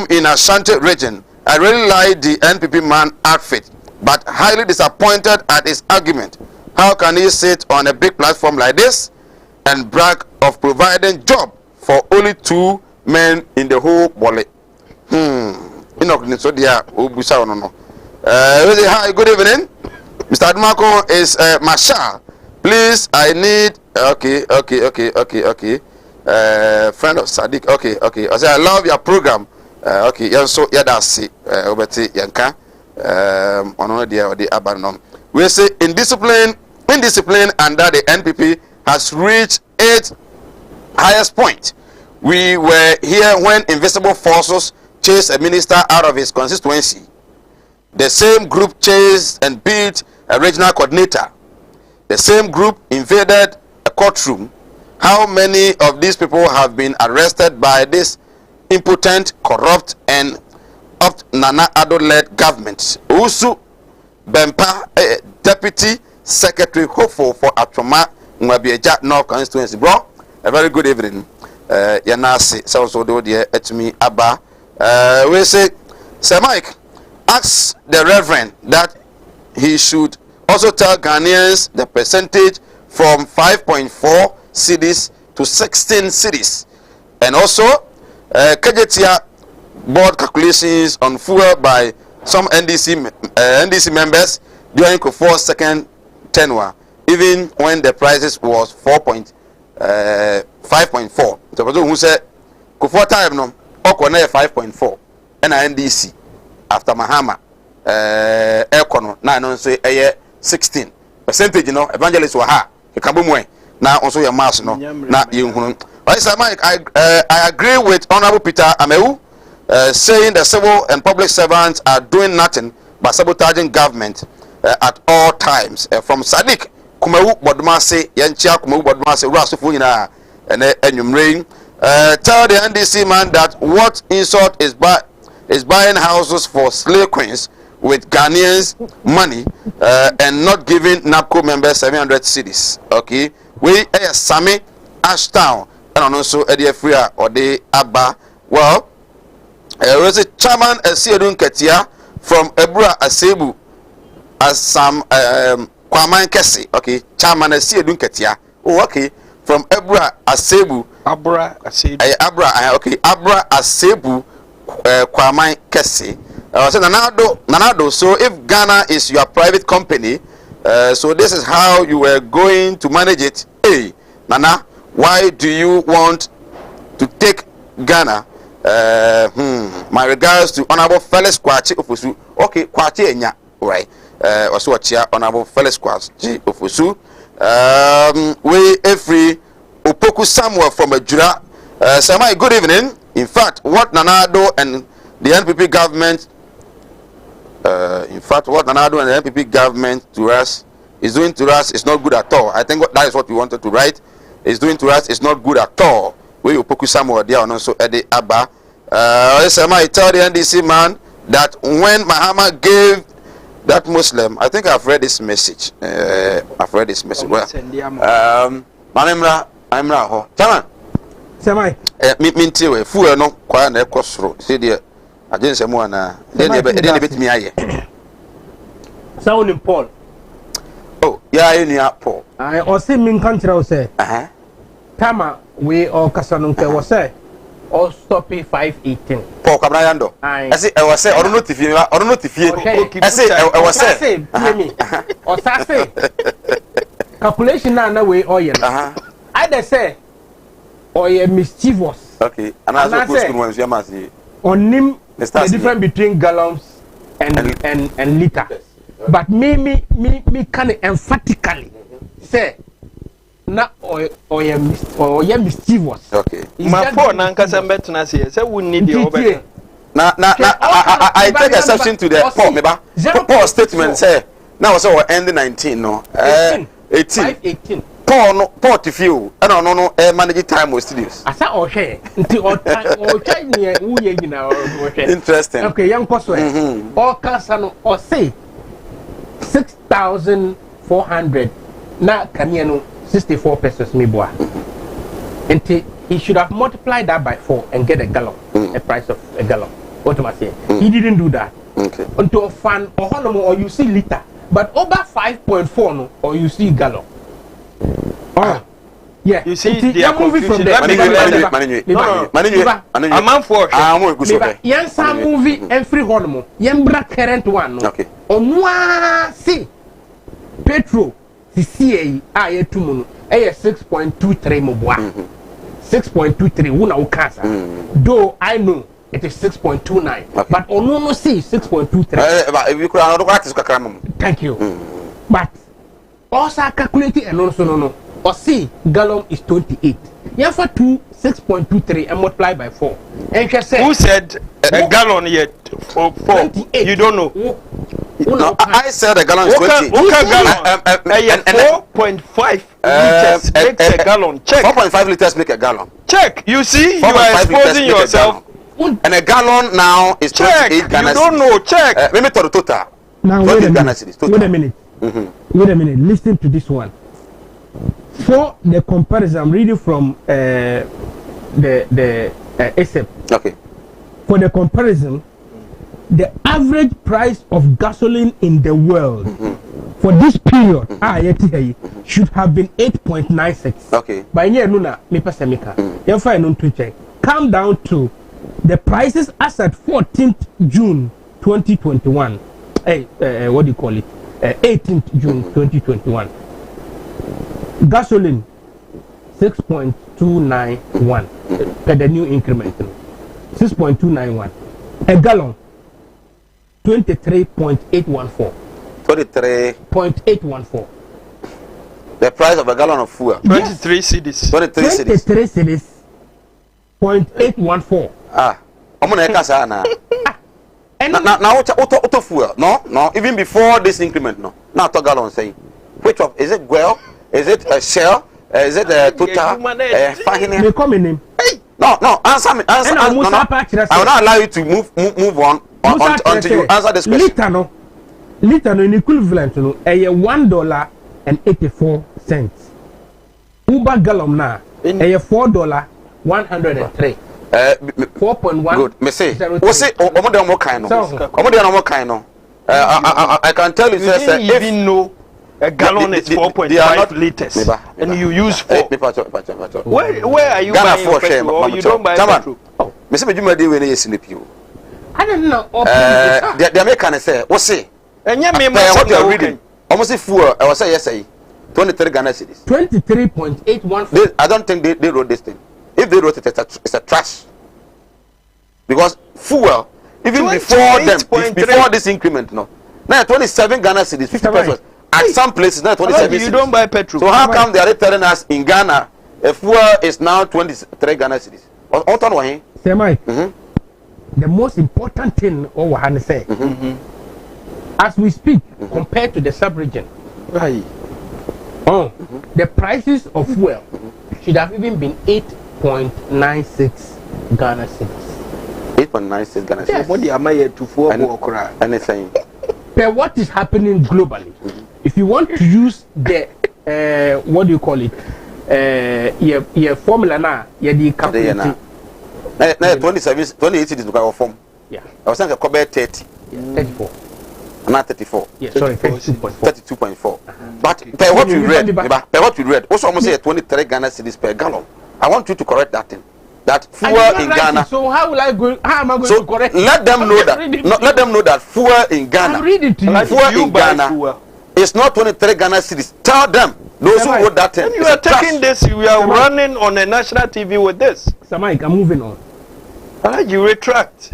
in Ashanti region. I really like the NPP man outfit, but highly disappointed at his argument. How can he sit on a big platform like this and brag of providing job for only 2 men in the whole wallet? In Enoch ni so dia obusa ono no. Hi, good evening. Mr. Admako is Marshall. Please, I need okay. Friend of Sadiq. Okay. I say I love your program. Okay, yeah, so yeah, that's it. Obeti yanka. Ono dia odi abanom. We say indiscipline under the NPP has reached its highest point. We were here when invisible forces chased a minister out of his constituency. The same group chased and beat a regional coordinator. The same group invaded a courtroom. How many of these people have been arrested by this impotent, corrupt, and Nana Addo-led government? Usu Bempa, Deputy Secretary, hopeful for Atoma Mwabieja North constituency. Bro, a very good evening. Yanasi, so do dear etmi Abba. We say, Sir Mike, ask the Reverend that he should also tell Ghanaians the percentage from 5.4 cities to 16 cities, and also Kajetia board calculations on fuel by some NDC members during Kufuor's second tenure, even when the prices was 5.4. So who said Kufuor time no okona 5.4 and NDC after Mahama ekono na no so 16 percentage no evangelist wa ha ekabomwe na also your mass no na yehunu. Right, Sir Mike, I agree with Honorable Peter Amewu saying the civil and public servants are doing nothing but sabotaging government at all times. From Sadiq Kumawood Bodmase Yanchia Kumawood Bodmase Rasufu ina enyumring. Tell the NDC man that what insult is buying houses for slave queens with Ghanaians money and not giving NAPCO members 700 cedis. Okay, we Sami Ashtown and also Eddie Freya or the Abba. Well, there was a chairman Siedun Ketia from Ebra Asebu as some Kwaman Kesi. Okay, chairman Siedun Ketia. Oh, okay, from Ebra Asebu. Abra Asebu Kwaman Kesi. So Nanado, so if Ghana is your private company, so this is how you were going to manage it. Hey, Nana, why do you want to take Ghana? My regards to Honorable Felix Kwachi Ofusu. Okay, Kwachi Enya, right? Also Honorable Felix Kwachi Ofusu. We every Opoku Samuel from Ejura. Samai, good evening. In fact, what Nanado and the NPP government, the NPP government is doing to us is not good at all. I think that is what we wanted to write. Is doing to us is not good at all. We Opoku Samuel there and also Eddie Abba. Samai, tell the NDC man that when Mahama gave that Muslim, I think I've read this message. Well, I'm ho. Tama. Samai. Minti we fu no kwa na ekosoro. Se de agense mu ana. De betimi aye. Sound in Paul. Oh, yeah, you Paul. I also mean country o say. Tama we all kasano nke wo say. All stop 518. Paul Kabrayando. I say I was say or no tifie. I say I was say. O say. Calculation na we all yen. I dey say or ye mischievous. Okay. And as go school when you must see. On him the difference between gallons and liter. But me can emphatically say na or ye mischievous. Okay. My phone na nkasa mbetuna say we need the over. I take exception to the Paul statement say now so we end 19 no. 18. Paul if you no manage time with studios. Asa okay. Nti o time ni uye nyina okay. Interesting. Okay, young koso. All cancer no or say 6,400 na Kenya no 64 pesos me boa. Nti he should have multiplied that by 4 and get a gallon, a price of a gallon. What am I saying? He didn't do that. Okay. Until a fan or you see liter, but over 5.4 no or you see gallon. Yeah. You see, they are moving from there. A man for Yan some movie and free hormone. Yembra current one. Okay. Onwa see petrol CCA aye 2 mono. 6.23 mobwa. 6.23 wuna ukasa. Though I know it is 6.29. Okay. But no see 6.23. Thank you. But also calculating and also no. Or see gallon is 28. You have to 6.23 and multiply by 4. And she said, who said a gallon yet? 4. You don't know. No, I said a gallon is 20. Okay, gallon. 4.5 liters makes a gallon. Check. 4.5 liters make a gallon. Check. You see, you are exposing yourself. And a gallon now is 28 Ghana. You don't know. Check. Let me tell the total. Now wait a minute. Wait a minute. Listen to this one. For the comparison, I'm reading from the ASEP. Okay. For the comparison, the average price of gasoline in the world for this period should have been 8.96. Okay. By near Nuna, Mipasemika, come down to the prices as at 14th June 2021. What do you call it? 18th June 2021. Gasoline 6.291 per the new increment. 6.291. A gallon 23.814. 23.814. The price of a gallon of fuel. 23 cedis. 23 cedis. 0.814. I'm gonna now. Now auto fuel. No. Even before this increment, no. Now to gallon saying, which of is it Guel? Is it a Shell? Is it a Total? They come in him. No. Answer me. Answer. No. I will not allow you to move on until you answer this question. Liter no in equivalent to $1.84. Uber gallon na $4.103. 4.1. Good. Me say. What's it? Omo kind. I can tell you. You didn't even know a gallon is 4.5 liters, and you use 4. Where are you buying your petrol? Or you don't buy petrol? Me say me juma dey we na sleep you. I don't know. The American say, what's it? And yeah, me what you are reading. Almost fuel. I was say yes, 23 Ghana cedis. 23.814. I don't think they wrote this thing. If they wrote it, it's a trash. Because fuel, even before them, before this increment, no. Now 27 Ghana cedis, 50 pesos. At some places, now 27 you don't buy petrol. So how come they are telling us in Ghana, a fuel is now 23 Ghana cedis? Say, Mike, the most important thing, say, as we speak, compared to the sub-region, the prices of fuel should have even been 8.96 Ghana cedis. 8.96 Ghana cedis. What am I to for? Anything. But what is happening globally? If you want to use the what do you call it? Your formula now, the calculation. 28 is because of form. Yeah. I was saying a 30. 34. Not 34. Yeah, sorry, 32.4. But per what you read, also almost say 23 Ghana cedis per gallon. I want you to correct that thing. That fuel in Ghana. So how will I go? How am I going to correct? Let them know that. Let them know that fuel in Ghana. I'm reading to you. Fuel in Ghana is not 23 Ghana cedis. Tell them those who wrote that thing. You are taking this. We are running on a national TV with this. Samaik, I'm moving on. You retract.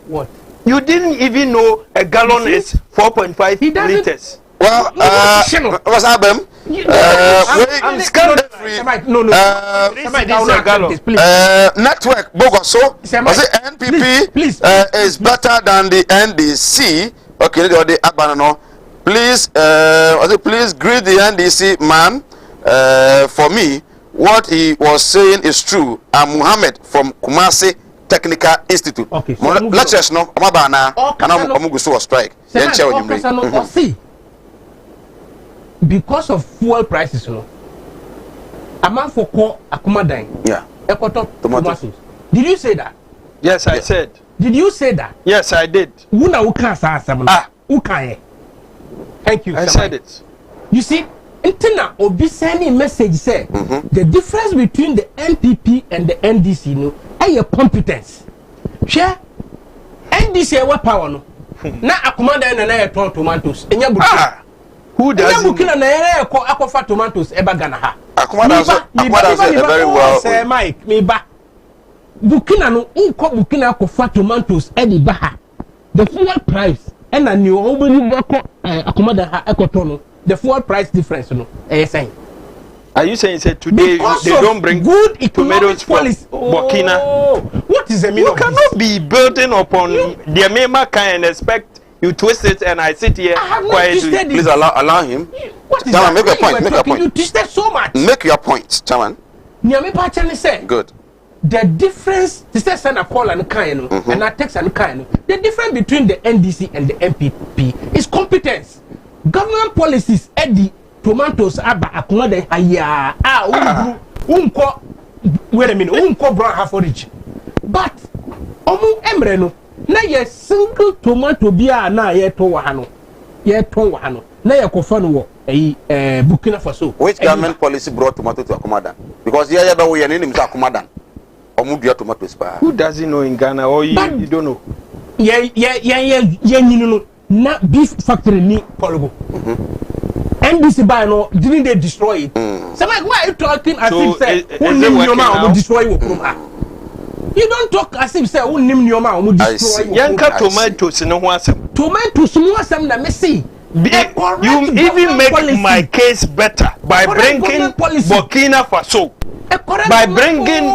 What? You didn't even know a gallon is 4.5 liters. Well, what's happening? I'm scared. No. Network Bogoso. Was it NPP? Please. Is better than the NDC. Okay, the Abanano. Please, please greet the NDC man. For me, what he was saying is true. I'm Muhammad from Kumasi Technical Institute. Okay. Lectures no. Amabana. Anamuguso strike. Because of fuel prices, a man for call Akumadan. Yeah. Tomatoes. Did you say that? Yes, I said. Did you say that? Yes, I did. Thank you. I said it. You see, Ntina obi sending message say the difference between the NPP and the NDC no aye competence. Share NDC we power no. Na akomanda na na ton tomatoes. Enya buki. Who does? Enya buki na na akofa tomatoes eba Ghana ha. Akomanda say very well. Say Mike me ba. Bukina no unko Bukina akofa tomatoes e di ba ha. The fuel price and a new obeni bako akomanda ha ekoto the fuel price difference no saying. Are you saying say today because they don't bring good tomatoes from Burkina? What is the meaning? You cannot be building upon the Mema kind and expect you twist it and I sit here quietly. Please allow him. What is Chairman, that? make your point. Make your point. You twisted so much. Make your point, Chairman. Nyame Pachani said. Good. The difference, this is a call and kind, and a text and kind. The difference between the NDC and the MPP is competence. Government policies, Eddie, tomatoes, Abba, Akumade, Aya, Unko, wait a minute, Unko brown half origin. But, Omu Emreno, na ye single tomato bia na ye to wahano, na ye kofano Burkina Faso. Which government policy brought tomato to Akumadan? Because here we are naming Akumadan. Who doesn't know in Ghana or you don't know? Na beef factory ni Pologo. NBC buy no didn't they destroy it? So like why are you talking as if say who name your man will destroy you? You don't talk as if say who name your man will destroy you. Yanka tomatoes no ho asem. Tomatoes no asem na me see. You even make my case better by bringing Burkina Faso. By bringing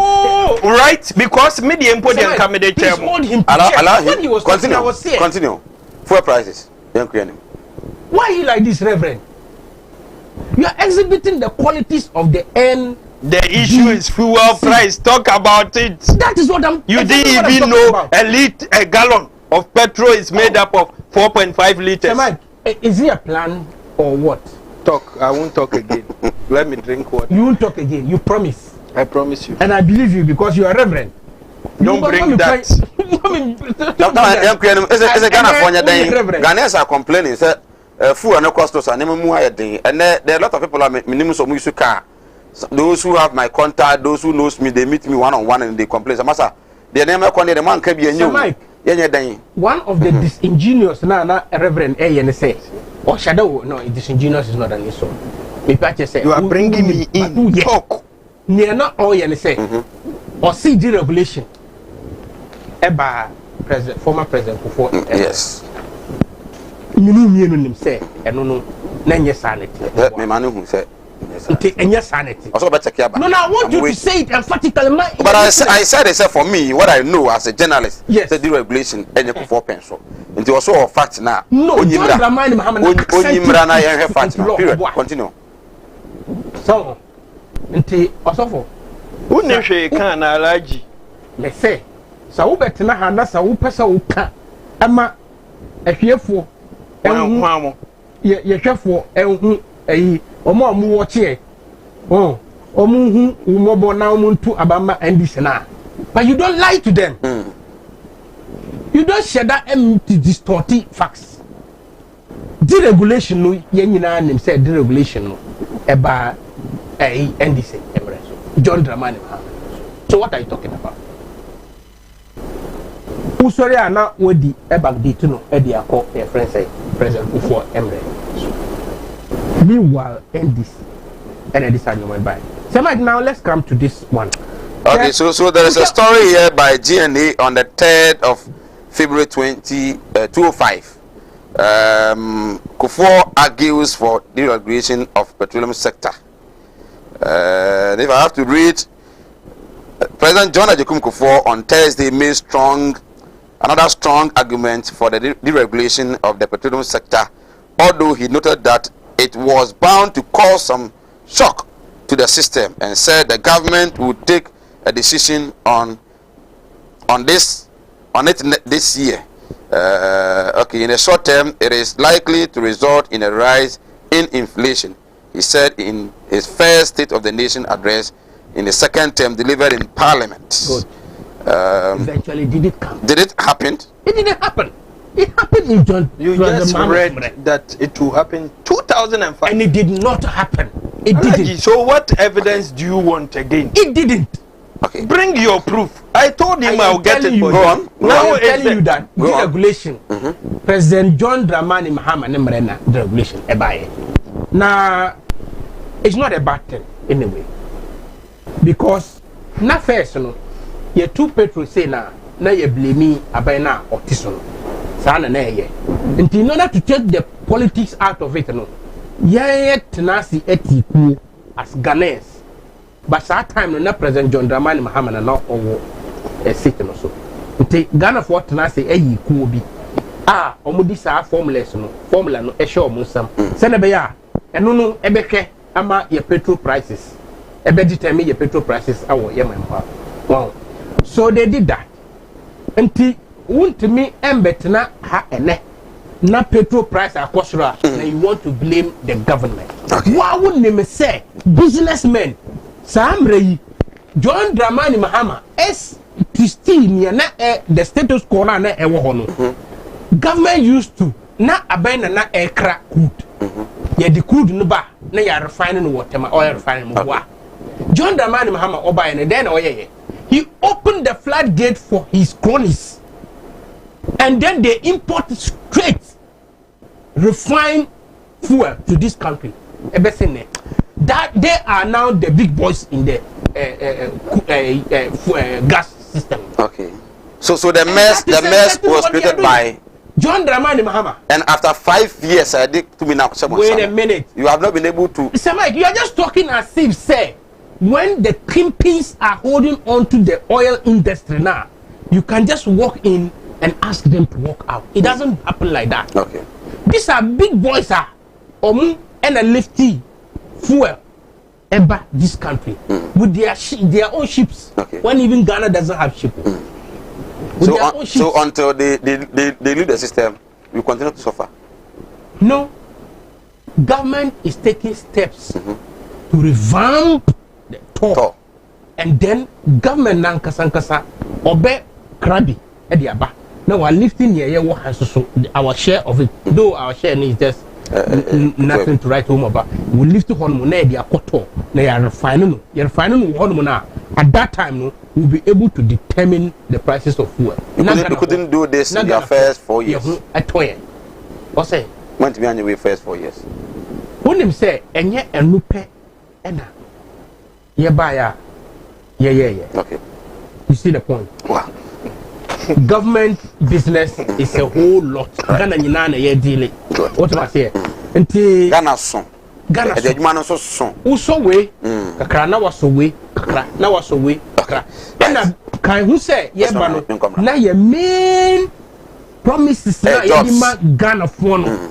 right because medium put them come the chairman. Allow him. Continue. Fuel prices. Why are you like this, Reverend? You are exhibiting the qualities of the end. The issue is fuel price. Talk about it. That is what I'm. You didn't even know a gallon of petrol is made up of 4.5 liters. Mike, is it a plan or what? Talk. I won't talk again. Let me drink water. You won't talk again. You promise. I promise you. And I believe you because you are Reverend. Don't bring that. Is it Ghana for your day? Ghanaians are complaining. Say, food and no cost us. And there are a lot of people are minimum so much car. Those who have my contact, those who knows me, they meet me one on one and they complain. So, Master, the name of the man can be a new. One of the disingenuous na Reverend A say, or shadow no, disingenuous is not an issue. You are bringing me in. Talk. Near not all you say, or CG regulation. Eba former president before. Yes. You know me say, and no, nanya sanity. Me man who said. And yes, sanity. Also, better care about. No, I want you to say it emphatically. But I said it for me, what I know as a journalist, yes, the deregulation and you for pencil. And it was so a fact now. No, you remind Muhammad. Period. Continue. So, until also who never can allergy. Let's say, so better na handa sa upesa uka. Ama ehwefo enhu ye hwefo enhu omo amu woche omu hu umobo na omuntu abama NDC na. But you don't lie to them. You don't share that empty distorted facts. Deregulation no ye nyina nim say deregulation no eba NDC emreso John Dramani. So what are you talking about? Usori ana wodi eba date no e dey akọ e friend say President Kufuor Emre. Meanwhile NDC and I decide my buy. So now let's come to this one. Okay, so there is a story here by GNA on the 3rd of February 2005. Kufuor argues for deregulation of petroleum sector. If I have to read, President John Ajakum Kufuor on Thursday made another strong argument for the deregulation of the petroleum sector, although he noted that it was bound to cause some shock to the system and said the government would take a decision on it this year. Okay, in the short term, it is likely to result in a rise in inflation, he said in his first State of the Nation address in the second term delivered in Parliament. Good. Eventually, did it come? Did it happen? It didn't happen. It happened in John. You just read that it will happen 2005. And it did not happen. It didn't. So what evidence do you want again? It didn't. Okay. Bring your proof. I told him I'll get it for you. you. Now I'm telling you that deregulation, President John Dramani Mahama Nemrena deregulation ebaye. Now it's not a bad thing anyway. Because na first no, ye two petrol say na ye blame me abayna otiso. Sana na ye. And in order to take the politics out of it no, ye tenasi etiku as Ghanaians. But that time na President John Dramani Mahama na owo a seat no so. Nti Ghana for tenasi eyi ku obi. Omudi sa formula no e show mo sam. Se na be ya eno no ebehwe ama ye petrol prices. Ebe determine ye petrol prices awo ye mempa. Wow. So they did that. Nti wuntimi embetena ha ene na petrol price akosura na you want to blame the government. Why wouldn't me say businessmen Samrei John Dramani Mahama is to still near the status quo na ewo hono. Government used to na abena na ekra crude. Ye the crude no ba na ya refining water ma oil refining mo wa. John Dramani Mahama oba and then oye. He opened the floodgate for his cronies. And then they import straight refined fuel to this country. Ebesene. That they are now the big boys in the gas system. Okay. So the mess was created by John Dramani Mahama. And after 5 years, I did to me now. Wait a minute. You have not been able to. Sir Mike, you are just talking as if say when the kingpins are holding on to the oil industry now, you can just walk in and ask them to walk out. It doesn't happen like that. Okay. These are big boys, and a lifty fuel ever this country with their own ships. Okay. When even Ghana doesn't have ships. So until they leave the system, we continue to suffer. No. Government is taking steps to revamp the toll. And then government nankasa obe krabi ediaba. Now we're lifting here so our share of it. Though our share is just nothing to write home about. We lift to home na dia koto na ya refining home na at that time no we'll be able to determine the prices of fuel. You couldn't do this in your first 4 years. What say? Went to be on your way first 4 years. When him say enye enupe ena ye buy yeah. Okay. You see the point? Wow. Government business is a whole lot. Ghana nyina na ye deal. What am I say? Enti Ghana son. Ghana son. Edwuma no so son. Uso we kakra na waso we kakra na waso we kakra. Na kan hu say ye ba no na ye main promises na ye di ma Ghana for no.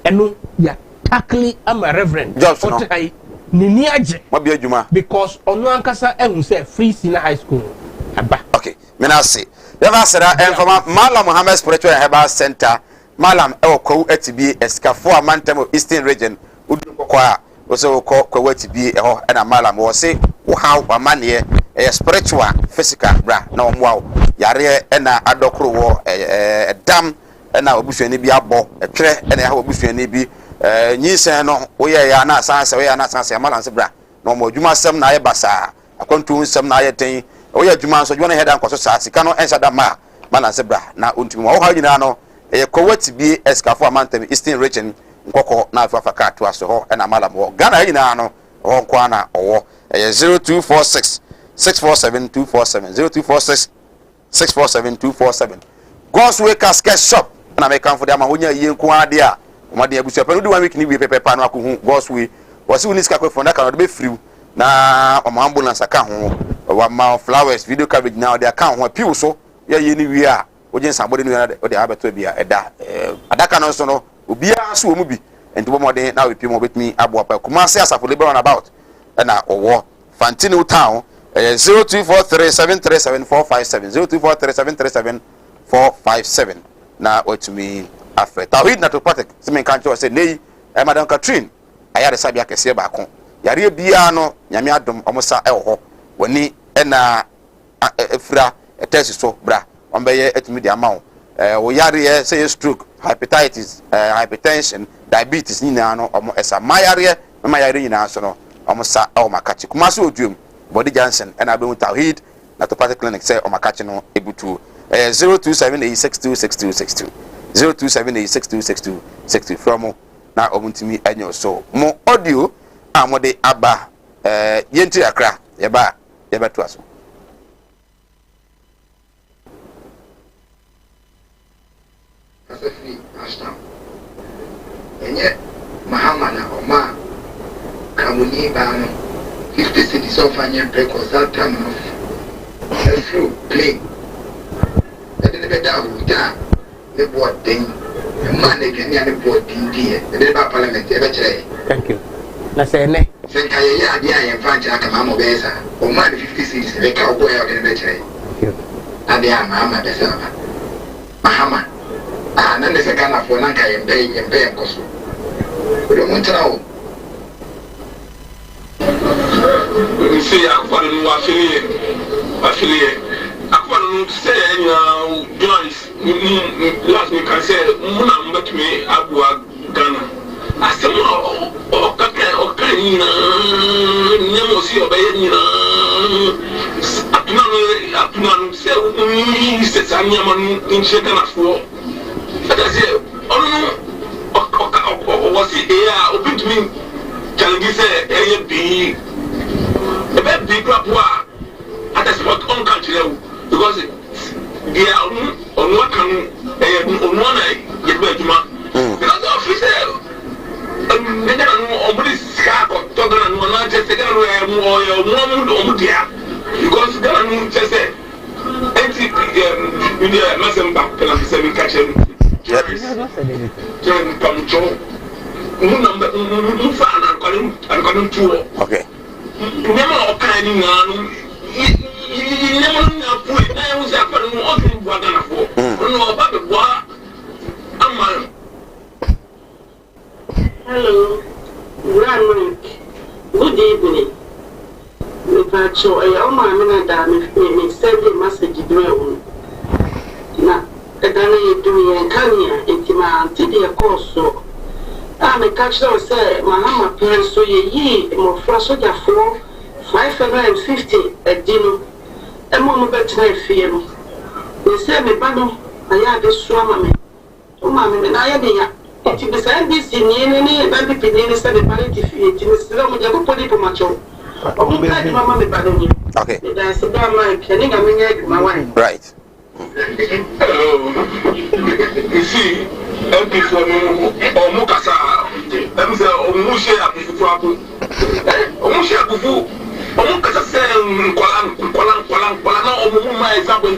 Eno ya tackling am a reverend. What I nini age. What be adwuma? Because onu ankasa ehun say free senior high school. Aba. Okay. Me na say Never said that from Malam Muhammad Spiritual Herbal Center, Malam Eko Etibi Escafo Amantem Eastern Region, Udukoa, also call Etibi and a Malam or say, how a man here, a spiritual, physical, bra, no wow, Yare and a adokro, a dam, and now bush and a bo, a tre, and a bush and be, Nisano, we are not sans, we are not sans, Malan's bra, no more, you must some nae basa, a contour some nae thing. Oh yeah, Juma, so you want to head down because cannot answer that man zebra. Now, until how you know, a co-wet be escafo amantem Eastern Region, Coco, now for car to us, and a malam or Ghana, you know, or Kwana or 0246 647 247 0246 647 247. God's way casket shop, and I may come for them. When you're Quadia, my dear Bishop, do one week, we pay Panaku, God's way, was in this cafe for that cannot be free. Now, ambulance account. One flowers video coverage now they account when people so yeah we are somebody or the habit to be a that can also know be a so movie and tomorrow day now with people with me Abuapa Kumasi as for labor about and or Fantino Town 0243737457 0243737457 now what to me after Tawhid na to protect some country say nay Madam Catherine I had a sabia kese back on yare bia no nyame adom omosa eho woni na efra etesi so bra on beye etimi dia mawo wo yare say stroke, hepatitis, hypertension, diabetes ni na no omo esa mayare nyina so no omo sa o makachi kuma so oduom Body Johnson and Abu Tawhid Naturopathic Clinic say o makachi no ebutu 0278626262 0278626262 from na omuntimi enyo so mo audio amode aba yenti akra yeba to aso Asafi ashtam enye mahamana oma kamuni bano 50 cities of anya breakfast that time of through play and the better uta the board thing the man again the board the parliament thank you na say ne sen kay ya dia ya fancha kama mo besa o man 50 cities the cowboy out in the better and ya mama besa mahama nande se kana fo nan kay mbe nkoso do mo trawo see akwa no afiliye akwa no say journalist last week I said muna mbatumi abua Ghana asem o kaka ni na nyamo si obeye ni na atuna no se ni se sanya manu inche Ghana fo ada se onu wasi ya obitumi challenge say eye bi ebe bi kwapua at the spot on country because they are on what can on one get back to man because the officer nigga on body ska ko to gana no na just gana no mo dia because gana no just say anti media masem back can be seven catch him just come to no number no fa na ko to okay never occurred in never put I was happening all the water for no about the water. Hello, good evening. Pacho, I am my man, send a message to you. Now, you do in Kenya, intimate, the course so. I'm a catcher, say, Mahama parents, so ye, more flash of 550 a dinner. A moment better fear me. They say me, Bano, I have this swammy. Oh, mammy, and I am here. It is beside this in any baby pinning, said the party feet in the Slam of the Podi Pomacho. Oh, Mamma Badoni. Okay. That's a damn like kenning a minute, my wife. Right. Hello. You see, MP for Mukasa, Omushe Abu, Omushe Abu, Omukasa saying, Kuala, Omuma example,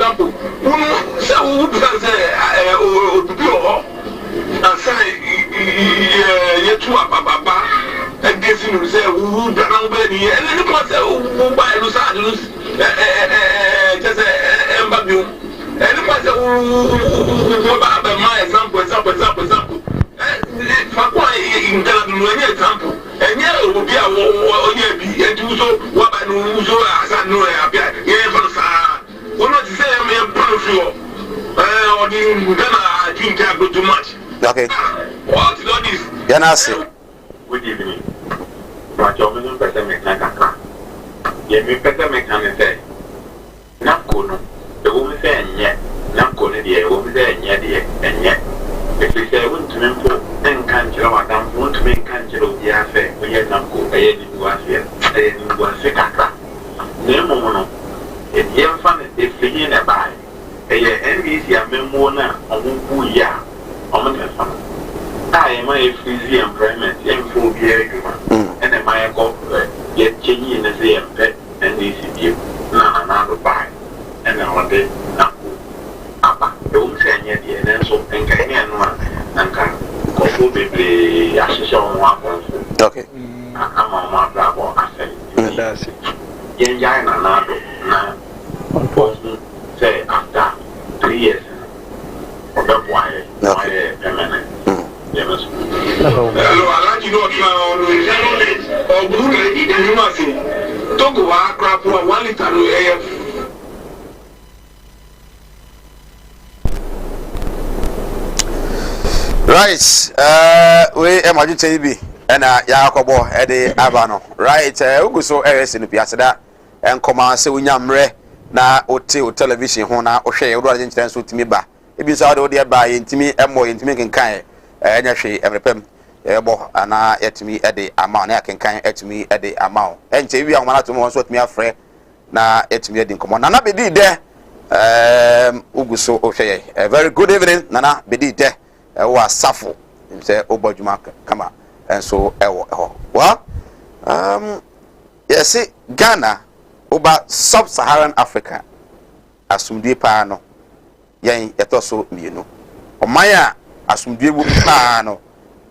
so who say, and say, yet to a papa, and guessing you say, who down baby, and then the person who buy Los Angeles, just a Mbabu. And it was my example. In example, and yeah, will be a and do so what I know as I know. Yeah, for not to say I'm a profile. Or didn't go too much. Okay. What is all this? Yanasi. Good evening. But you're going to make like a car. You may better make an say. Not cool. The woman say, and yet, not going to the woman say, and yet. If we say, I want to make and can't you know, I don't want to make cancer of the affair, but yet not go, I didn't go here, I didn't go and say, no, if you're fun, if you're in a buy, a NBC, a memona, a woo ya, on the fun. I am a freezy employment, and full beer, and a Maya go, yet changing the same pet, and this is you, another buy. And I want it now. Apa, don't say any and so think I can and can go be association one. Okay. I'm on my bravo. I say, Yen Jana Nado, now, say after 3 years. Or that why, permanent. Hello, I like you know, or blue lady, you must say, don't go out crap for 1 liter. Right. We Emaju TV and Yakobo Ede Abano. Right. Uguso RS in Piazza and Command se unyamre na ote television hona o hwe wo do nkyerɛ so timi ba ebi so ade wo de ba yentimi emo yentimi kenkan enya hwe evrepem ebo ana yetimi ede ama na yakenkan etimi ede ama enche wi ahoma na to mo so timi afrɛ na etimi ede nkomo nana bedi de uguso o hwe a very good evening nana bedi de wo asafo say obodwuma kama enso ewo well yes Ghana over sub-Saharan Africa asumdue pa no yen etoso mienu omaya asumdue bu pa no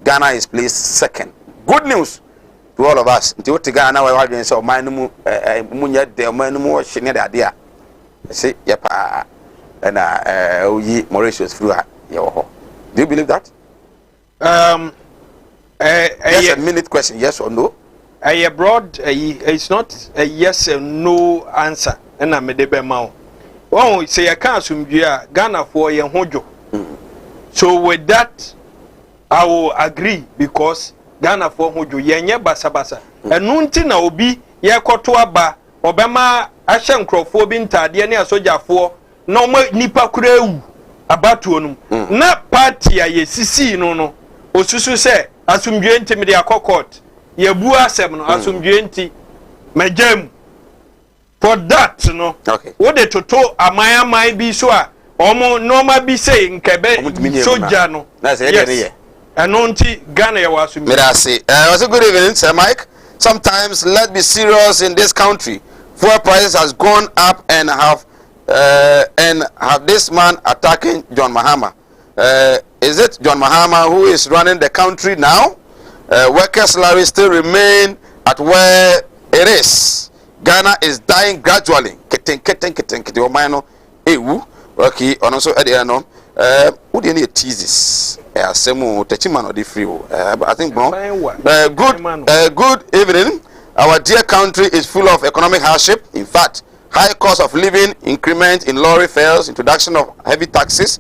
Ghana is placed second. Good news to all of us. Nti o te Ghana we wadwen say oman no mu munya de oman no mu hye ne de ade a say ye pa na oyi Mauritius through ye wo ho. Do you believe that? Yes, a minute question, yes or no? Abroad, it's not a yes or no answer. And I'm a debate. Oh, say I can't assume you are Ghana for your hojo. So with that, I will agree because Ghana for hojo yenye basa basa. And nunti na obi ye kotoa ba obema ashen krofo bi ntade ne asoja fo no nipa kurewu abatu onum na party a yesisi no osusu se asumdwe ntimi de akokot yebu asem no asumdwe nti magam for that no okay what the toto amaya bi so a omo normal bi say nkebe soja no na say yes eno nti Ghana ya wasumdwe me that say was a good evening Sir Mike. Sometimes let's be serious in this country. Fuel prices has gone up and have this man attacking John Mahama. Is it John Mahama who is running the country now? Workers' salaries still remain at where it is. Ghana is dying gradually. Okay, and also at the end, who do you need teases? Semu Techimano de Frio. I think good evening. Our dear country is full of economic hardship. In fact, high cost of living, increment in lorry fares, introduction of heavy taxes.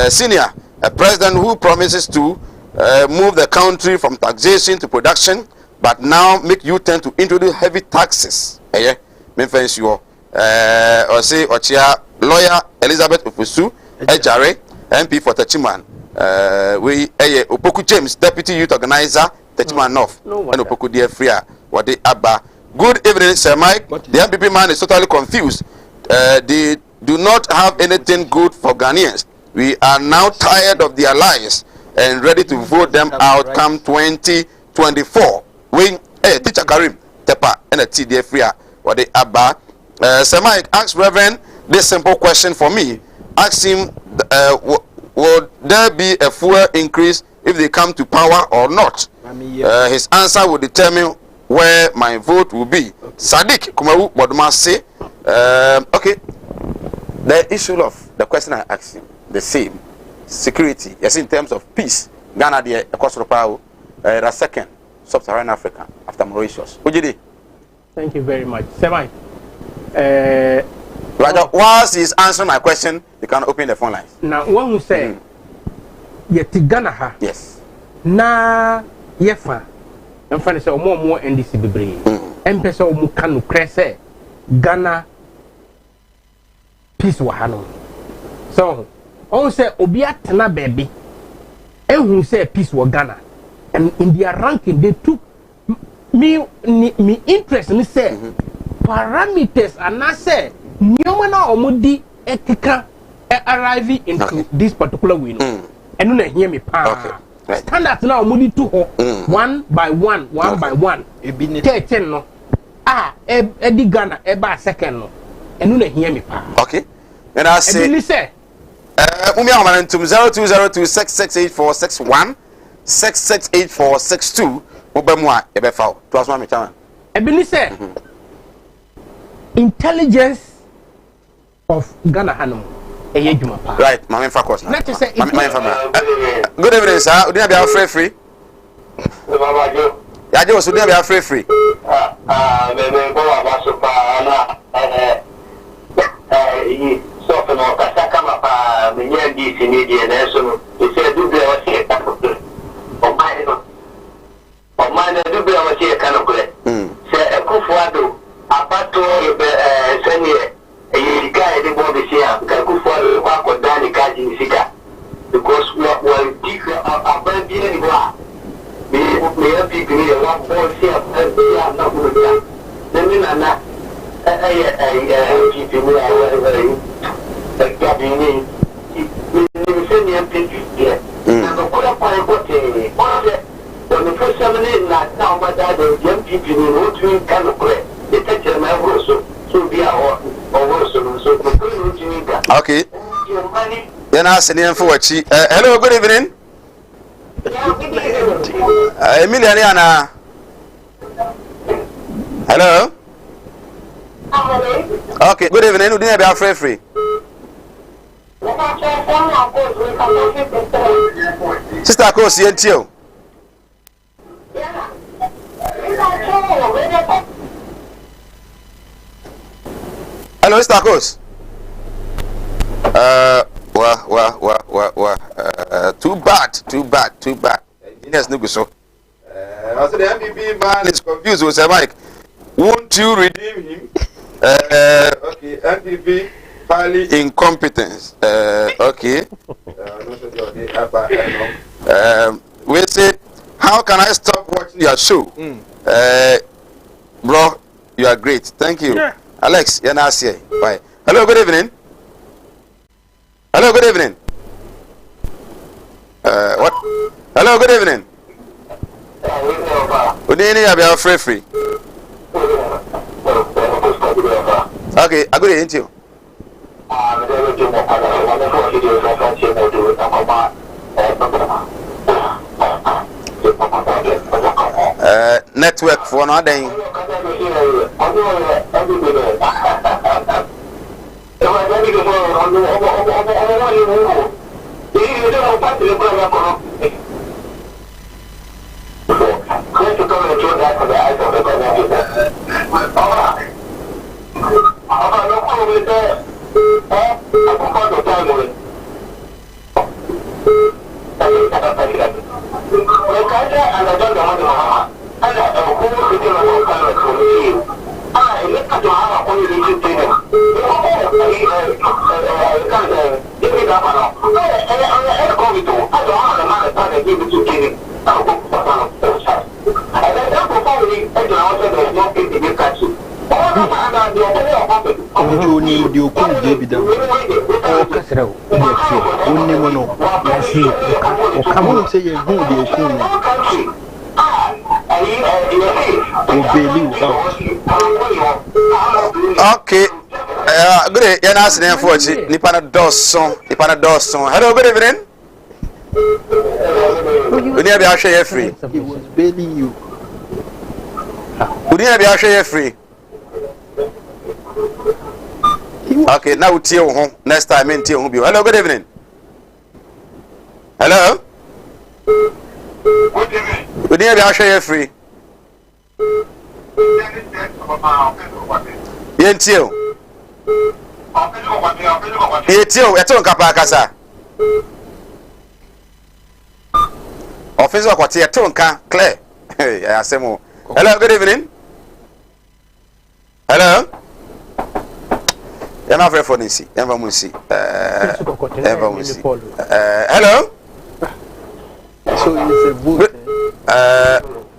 Senior, a president who promises to move the country from taxation to production, but now make you turn to introduce heavy taxes. Eh, me fence you. Or say, lawyer Elizabeth Ofusu, Ejare, MP for Techiman. We Opoku James, Deputy Youth Organizer, Techiman North, and Opoku Dear Freya, what they Abba. Good evening, Sir Mike. The MPP man is totally confused. They do not have anything good for Ghanaians. We are now tired of their lies and ready to vote them out come 2024. We, teacher Karim, Tepa, and a TDF Freya, what they Abba. Sir Mike, ask Reverend this simple question for me. Ask him, would there be a fuel increase if they come to power or not? His answer will determine where my vote will be. Okay. Sadiq Kumawood say, okay, the issue of the question I asked him, the same security, yes, in terms of peace. Ghana, the Equatorial Power, the second sub-Saharan Africa after Mauritius. Ujidi. Thank you very much, Semai. Roger, whilst he's answering my question, you can open the phone lines. Now, one who say, yet Ghana ha. Yes. Na yefa. I'm trying to say more NDC bebre. Empesa omu kanu krese Ghana peace wahano. So, on say obia tena baby. Who say peace wa Ghana. And in their ranking they took me interest in say parameters and I say nyomana omudi etika arrive into this particular window. And no hear me pa. Okay. Right. Standards now mudi to one by one by one. 10 no. Edi Ghana eba second no. And no hear me pa. Okay. And I say umi amarantum 0202668461 668462 obemwa ebefa to asma me chairman. Ebini say intelligence of Ghana hanum. Right, my focus now. Good evening, sir. Would you be free? Yeah, just would you be free? MPP ni wa boss ya na kuja nani na MPP ni ni ni MPP na kwa kote on the first 7 days na now my dad MPP ni wotu kan ko ita na so be our so okay yana asene for wachi hello good evening Emiliana hello okay good evening udin be free sister ko si entio hello sister Kos too bad engineers no go so I said the MPP man is confused with Mike won't you redeem him okay MPP highly incompetence okay we say how can I stop watching your show bro you are great thank you Alex you're not here bye hello good evening hello good evening what hello good evening Udini abia free okay I go to you network for no then okay good you're not saying for it nipa na dawson hello good evening we need to share free He was bailing you. we need to share free okay now tell home next time in tell home hello good evening hello we need to share free yentio eto nkapa kasa officer kwati eto nka clear asemo hello good evening hello yana free for nisi yamba munsi hello So it's a boot.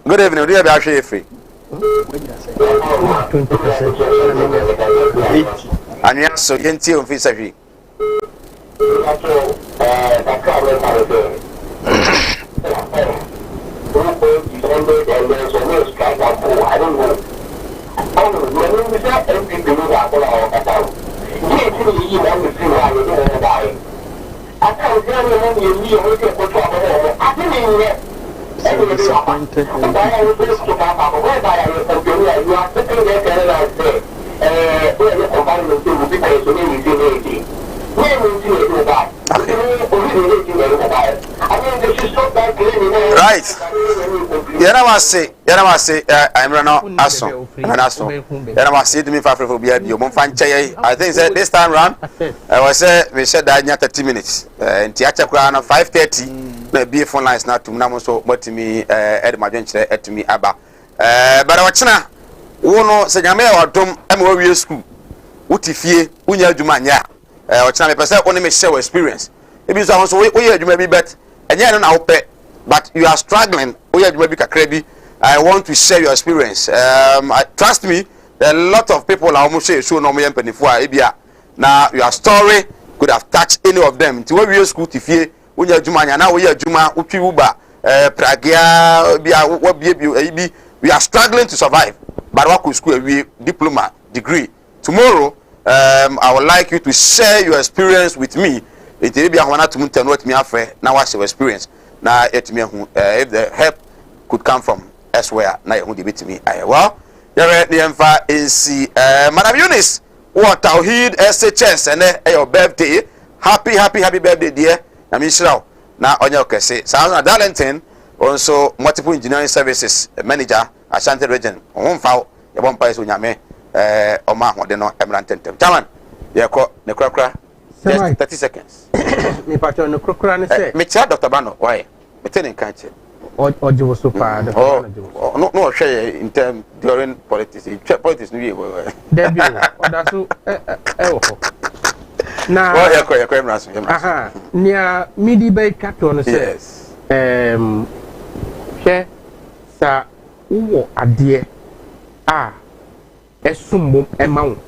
Good evening. Do you have actually free? 20%. And yes, so you can tell me free. Disappointed. Right. Yana must say I'm running aso. Yana must say to me for be you mon fan cheye. I think that this time round I was say we said that 30 minutes. And tiacha kura na 5:30 na be phone lines na tum na mo so motimi ed madwenkyere etimi aba. But wachina wono se nyame wadom am we school. Wuti fie unya adwuma nya. Wachina me pese oni me share experience. Ebi so we adwuma bi bet enya no na wo pe but you are struggling we adwuma bi kakra bi I want to share your experience. Trust me, there are a lot of people are almost say so no me penifua ebia. Now your story could have touched any of them. Ti we school tifie, we adwuma nya na we adwuma utwi uba pragia bia wo bia we are struggling to survive. But what could school we diploma degree. Tomorrow I would like you to share your experience with me. It will be a one to tell what me afre now what's your experience. Now if the help could come from elsewhere, now you debate me. Well, you're at the emfa is Madam Eunice. What Tawhid SHS and your birthday. Happy birthday, dear. I mean, now on your case, Sounds Darlington, also multiple engineering services manager, Ashanti region. On foul, your one price when you may Oma, what they know, Emranton. Chairman, you call the crocra. 30 seconds. Me patron no crocra say. Me chat Dr. Bano, why? Me telling can't or you were so far. No, share in term during politics. Politics, new year. Debut, or that's now. Aha, near midi bay captain says, share, sir, who a dear, a sumbo amount.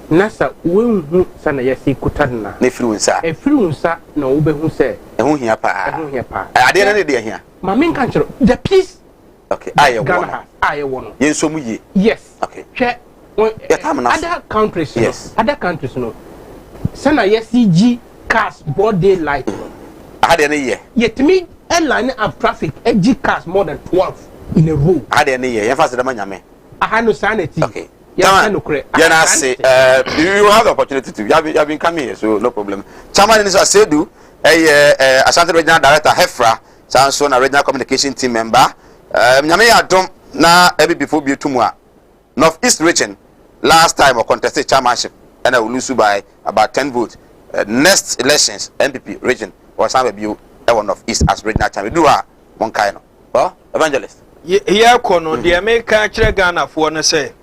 Nasa, who sana yesi kutana, ne fluenza, a fluenza, no ube who say, and who here pa, I didn't here. My main country, the peace. Okay, I want. Yes, so much. Yes. Okay. Check. Other countries, yes. Other countries, no. Sana yesi cars broad daylight. I had any year. Yet to me, a line of traffic, G cars more than 12 in a row. I had any year. You faster than me. I had no sanity. Okay. Yeah, I say, you have the opportunity to. You have been coming here, so no problem. Chairman is I do. Ashanti Regional Director Hefra, Sanson, a regional communication team member. Nyame adom na ebi before be tomorrow. Northeast region last time or contested chairmanship and I will lose by about 10 votes. Next elections MPP region or some of you Northeast as regional champion. Do one kind of well evangelist. Here kono the American Ghana for no say.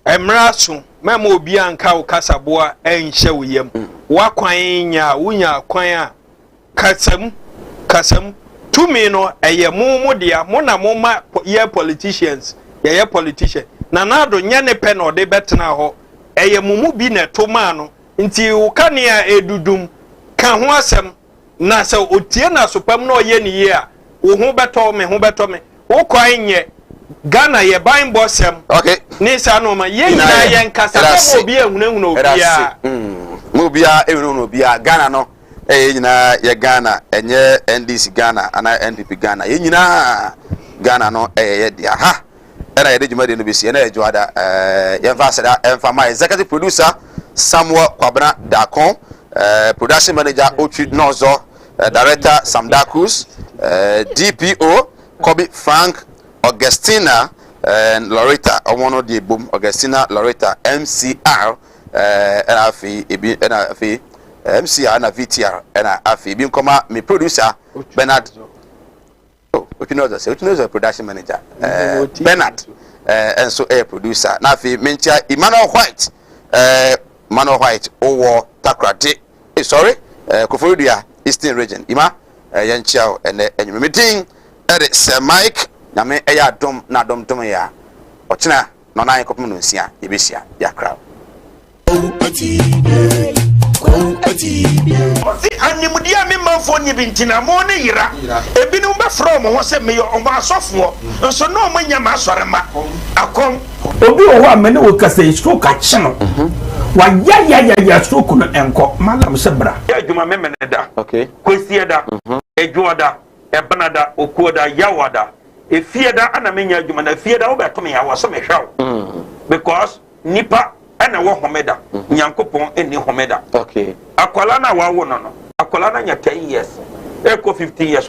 Emraso memo obi anka wo kasaboa enhye wo yam. Wa kwan nya wunya kwan a kasam tumi no eye mu dia mo na mo ma ye politicians ye politician na nado nya ne pe no de betena ho eye mu bi na to ma no nti wo kanea edudum ka ho asem na se otie na sopam no ye ni ye a wo ho beto me wo kwan nye Ghana ye buying bossem. Okay. Ni sa no ma ye na ye nkasa mo bi ehunahuna obia. Mo bia ehunahuna obia Ghana no nyina ye Ghana enye NDC Ghana ana NDP Ghana ye nyina Ghana no ye dia ha era ye de juma de no besi na ye joada ye fa sada emfa my executive producer Samuel Kwabena Dakon, production manager Ochi Nozo, director Sam Dakus, DPO Kobe Frank Augustina and Loretta Omono de Boom Augustina Loretta MCR and MCR and VTR and Afi being comma me producer Bernard. Oh, you know the production manager Bernard and so a producer Nafi Mencha Emmanuel White over Takrati sorry Koforidua Eastern region Ima Yanchao and meeting edit Sir Mike Name eya dom na dom ya ochina no na yakop no nsia yebesia ya crowd Ozi animudia me manfo nyi bintina mo ne yira ebinu be from ho se me o ma asofo nso no mo nya ma asore ma akom obi o wa me ne wo kase stroke a chino wa ya stroke no enko malam sebra ya juma me ne da okay kwesi da ejuoda ebanada okuoda yawada efieda ana menya adwuma na efieda wo beto me yawo so me hwawo because nipa ana wo homeda nyankopon eni homeda okay akwala na wawo no akwala na nya 10 years eko 15 years